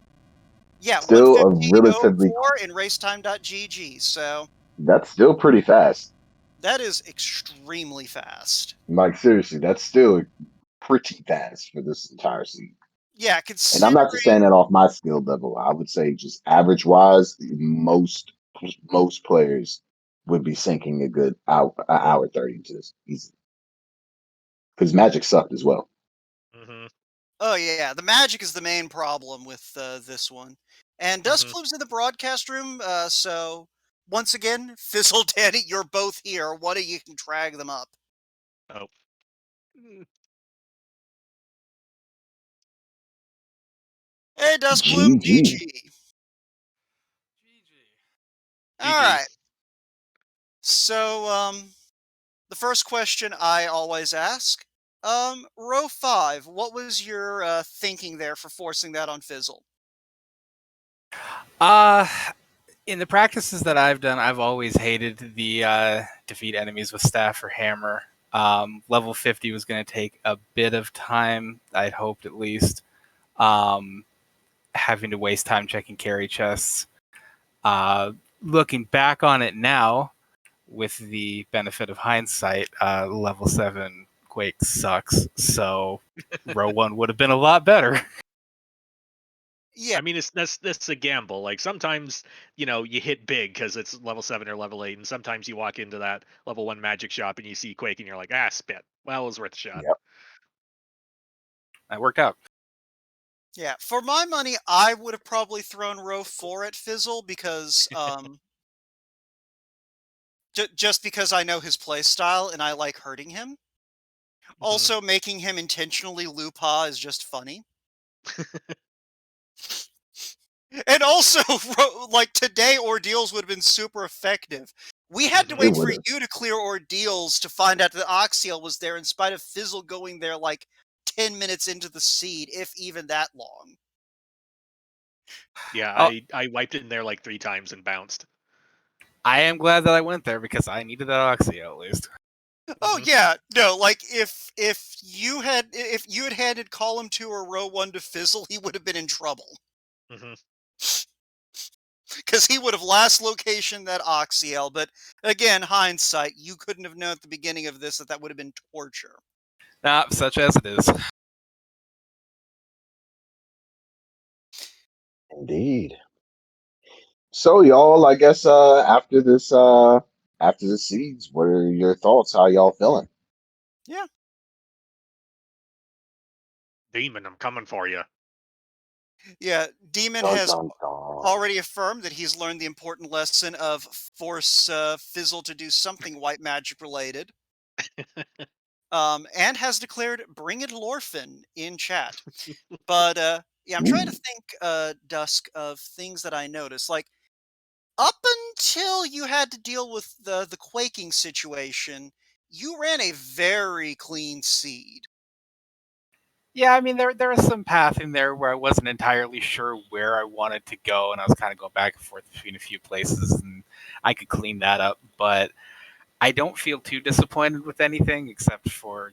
Yeah, Still a relatively 1:15:04 in racetime.gg. So that's still pretty fast. that is extremely fast. Like seriously, that's still pretty fast for this entire season. Yeah, And I'm not just saying that off my skill level. I would say just average wise, most players would be sinking a good hour 30 just easy. Because Magic sucked as well. Oh yeah, the magic is the main problem with this one. And Duskplume's in the broadcast room, so once again, Fizzle, Danny, you're both here. One of you can drag them up. Oh. Hey, Duskplume, GG. GG. All right. So, the first question I always ask. Row 5, what was your thinking there for forcing that on Fizzle? Uh, in the practices that I've done, I've always hated the defeat enemies with staff or hammer. Level 50 was going to take a bit of time, I'd hoped at least. Having to waste time checking carry chests. Looking back on it now, with the benefit of hindsight, level 7 Quake sucks. So row 1 would have been a lot better. Yeah, I mean, that's a gamble. Like sometimes, you hit big because it's level 7 or level 8, and sometimes you walk into that level 1 magic shop and you see Quake and you're like, spit. Well, it was worth a shot. Yep. That worked out. yeah. For my money, I would have probably thrown row 4 at Fizzle because just because I know his play style and I like hurting him. Also, making him intentionally Lupa is just funny. And also, like today, ordeals would have been super effective. We had to Mhm. It wait for would've. you to clear ordeals to find out that Oxiel was there, in spite of Fizzle going there like 10 minutes into the seed, if even that long. Yeah, Oh, I wiped in there like 3 times and bounced. I am glad that I went there because I needed that Oxy at least. Oh Mhm. yeah, no, like if you had handed column 2 or row 1 to Fizzle, he would have been in trouble. Mhm. Because he would have last location that Oxiel, but again, hindsight, you couldn't have known at the beginning of this that that would have been torture. Such as it is. Indeed. So y'all, I guess after the seeds, what are your thoughts? How y'all feeling? Yeah. Demon, I'm coming for you. Yeah, Demon Dun has dun dun. already affirmed that he's learned the important lesson of force Fizzle to do something white magic related. And has declared bring it Lorfin in chat. But yeah, I'm trying to Ooh. think, Dusk, of things that I noticed. Like up until you had to deal with the quaking situation, you ran a very clean seed. Yeah, I mean there was some path in there where I wasn't entirely sure where I wanted to go, and I was kind of going back and forth between a few places, and I could clean that up. But I don't feel too disappointed with anything except for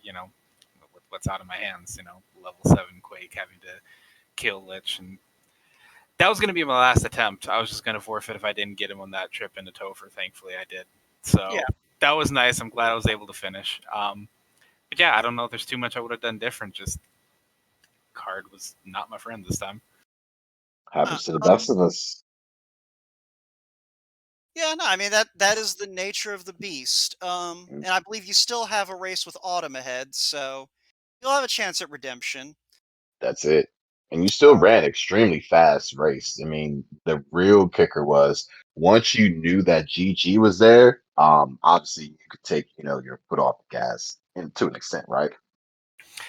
what's out of my hands. Level 7 Quake having to kill Lich, and that was going to be my last attempt. I was just going to forfeit if I didn't get him on that trip into Topher. Thankfully, I did. Yeah. So that was nice. I'm glad I was able to finish. But yeah, I don't know if there's too much I would have done different. Just card was not my friend this time. Uh, Happens to the best um, of us. yeah, no, I mean that is the nature of the beast. Mm, And I believe you still have a race with Autumn ahead, so you'll have a chance at redemption. That's it. And you still ran extremely fast race. I mean, the real kicker was once you knew that GG was there, obviously you could take, your foot off the gas and to an extent, right?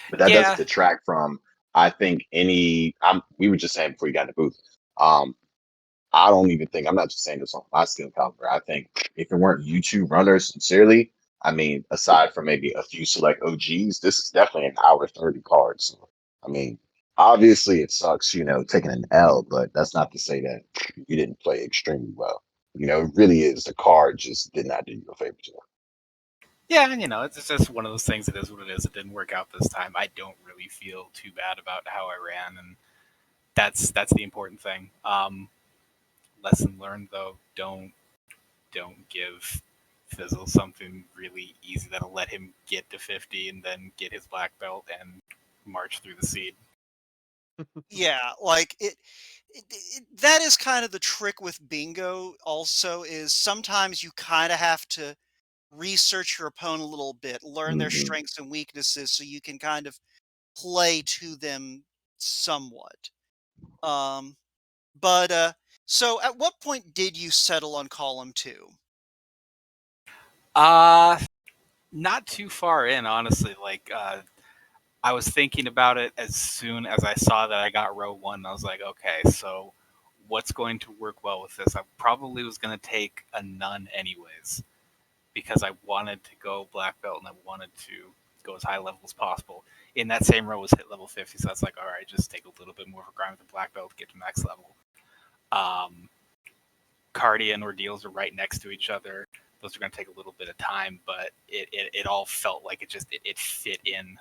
But that doesn't Yeah, detract from, I think, we were just saying before you got in the booth. Um, I don't even think I'm not just saying this on my skill caliber. I think if it weren't you two runners, sincerely, I mean, aside from maybe a few select OGs, this is definitely an hour 30 card. So, I mean, obviously it sucks, taking an L, but that's not to say that you didn't play extremely well. It really is the card just did not do you a favor today. yeah, and it's just one of those things. It is what it is. It didn't work out this time. I don't really feel too bad about how I ran, and that's the important thing. Lesson learned though: don't give Fizzle something really easy that'll let him get to 50 and then get his black belt and march through the seed. Yeah, like that is kind of the trick with bingo also, is sometimes you kind of have to research your opponent a little bit, learn their Hmm. strengths and weaknesses so you can kind of play to them somewhat. Um but so at what point did you settle on column 2? Uh Not too far in, honestly. Like I was thinking about it as soon as I saw that I got row 1. I was like, okay, so what's going to work well with this? I probably was going to take a nun anyways. because I wanted to go black belt and I wanted to go as high level as possible. In that same row was hit level 50, so that's like, all right, just take a little bit more of a grind with the black belt to get to max level. Cardia and ordeals are right next to each other. Those are going to take a little bit of time, but it all felt like it fit in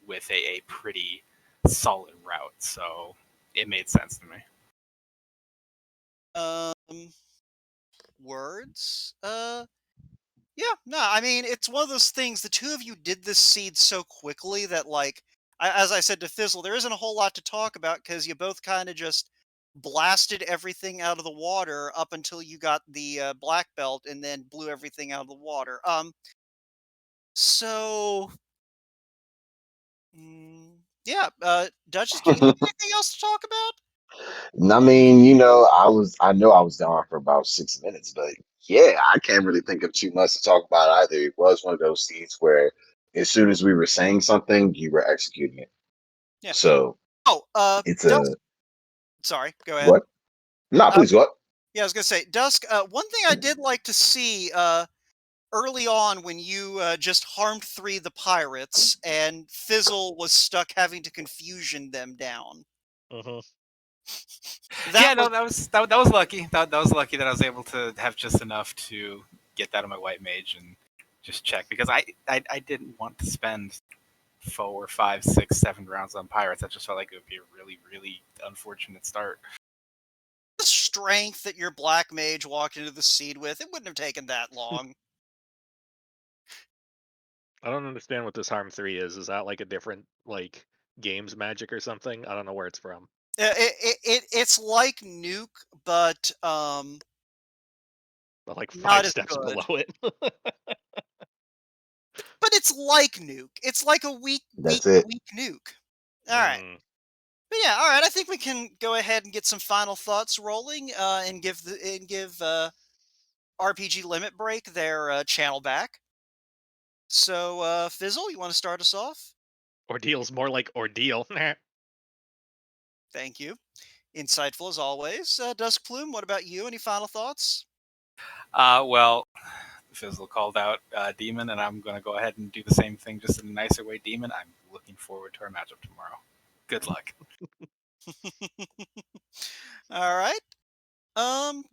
with a pretty solid route, so it made sense to me. Words? Yeah, no, I mean, it's one of those things, the two of you did this seed so quickly that, like, as I said to Fizzle, there isn't a whole lot to talk about because you both kind of just blasted everything out of the water up until you got the black belt and then blew everything out of the water. So, yeah, Duchess, do you have anything else to talk about? I mean, I know I was down for about 6 minutes, but yeah, I can't really think of too much to talk about either. It was one of those scenes where as soon as we were saying something, you were executing it. Yeah. So Oh, it's Dusk, a sorry, go ahead. what? No, Uh, please go. yeah, I was gonna say, Dusk, one thing I did like to see, early on when you just harmed three of the pirates and Fizzle was stuck having to confusion them down. Yeah, That no, was that was lucky. That was lucky that I was able to have just enough to get that on my white mage and just check, because I didn't want to spend 4, 5, 6, 7 rounds on pirates. I just felt like it would be a really, really unfortunate start. the strength that your black mage walked into the seed with. It wouldn't have taken that long. I don't understand what this harm 3 is. Is that like a different like games magic or something? I don't know where it's from. It's like Nuke, but But like not 5 as steps good. below it. But it's like Nuke. It's like a weak, weak, That's it. weak Nuke. All right. But yeah, all right. I think we can go ahead and get some final thoughts rolling, and give RPG Limit Break their channel back. So, Fizzle, you want to start us off? Ordeal's more like ordeal. Thank you. Insightful as always. Duskplume, what about you? Any final thoughts? Well, Fizzle called out Demon, and I'm going to go ahead and do the same thing, just in a nicer way. Demon, I'm looking forward to our matchup tomorrow. Good luck. All right.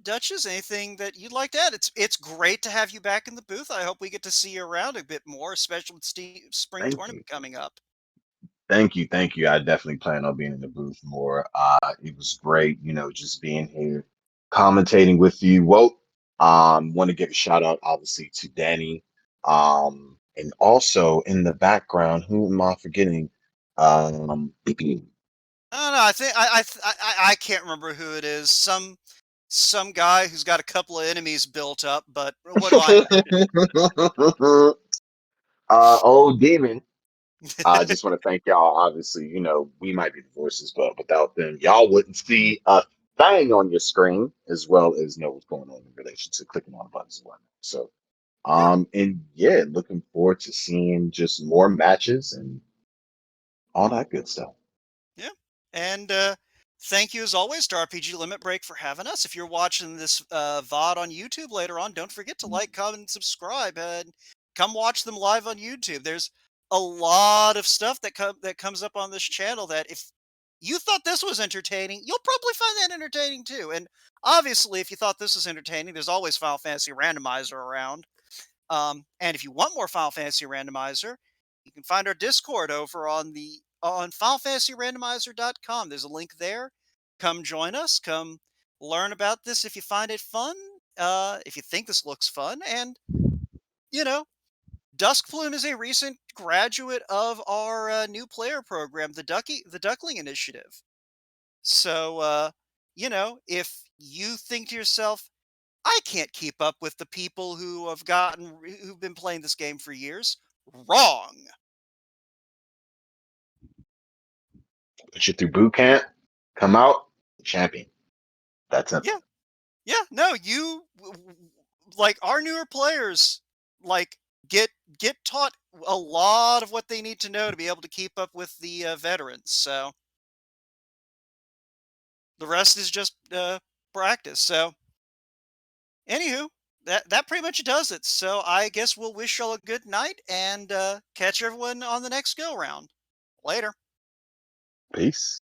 Duchess, anything that you'd like to add? It's great to have you back in the booth. I hope we get to see you around a bit more, especially with spring Thank you. tournament coming up. Thank you. Thank you. I definitely plan on being in the booth more. It was great, just being here, commentating with you. Well, want to give a shout out obviously to Danny. And also in the background, who am I forgetting? I don't know. I think I can't remember who it is. Some guy who's got a couple of enemies built up. But what do I Old Demon. I know? just want to thank y'all. Obviously, we might be the voices, but without them, y'all wouldn't see a thing on your screen, as well as know what's going on in relation to clicking on buttons and whatnot. So, Yeah, and yeah, looking forward to seeing just more matches and all that good stuff. yeah. And thank you as always to RPG Limit Break for having us. If you're watching this VOD on YouTube later on, don't forget to like, comment, and subscribe, and come watch them live on YouTube. There's a lot of stuff that comes up on this channel that if you thought this was entertaining, you'll probably find that entertaining too. And obviously, if you thought this was entertaining, there's always Final Fantasy Randomizer around. And if you want more Final Fantasy Randomizer, you can find our Discord over on FinalFantasyRandomizer.com. There's a link there. Come join us. Come learn about this if you find it fun. If you think this looks fun, and you know, Duskplume is a recent graduate of our new player program, the Duckling Initiative. So, if you think to yourself, I can't keep up with the people who've been playing this game for years. Wrong. Put you through boot camp, come out, champion. That's simple. Yeah. Yeah. No, like our newer players, like get taught a lot of what they need to know to be able to keep up with the veterans. So the rest is just practice. So, anywho, that pretty much does it. So I guess we'll wish y'all a good night and catch everyone on the next go round. Later. Peace.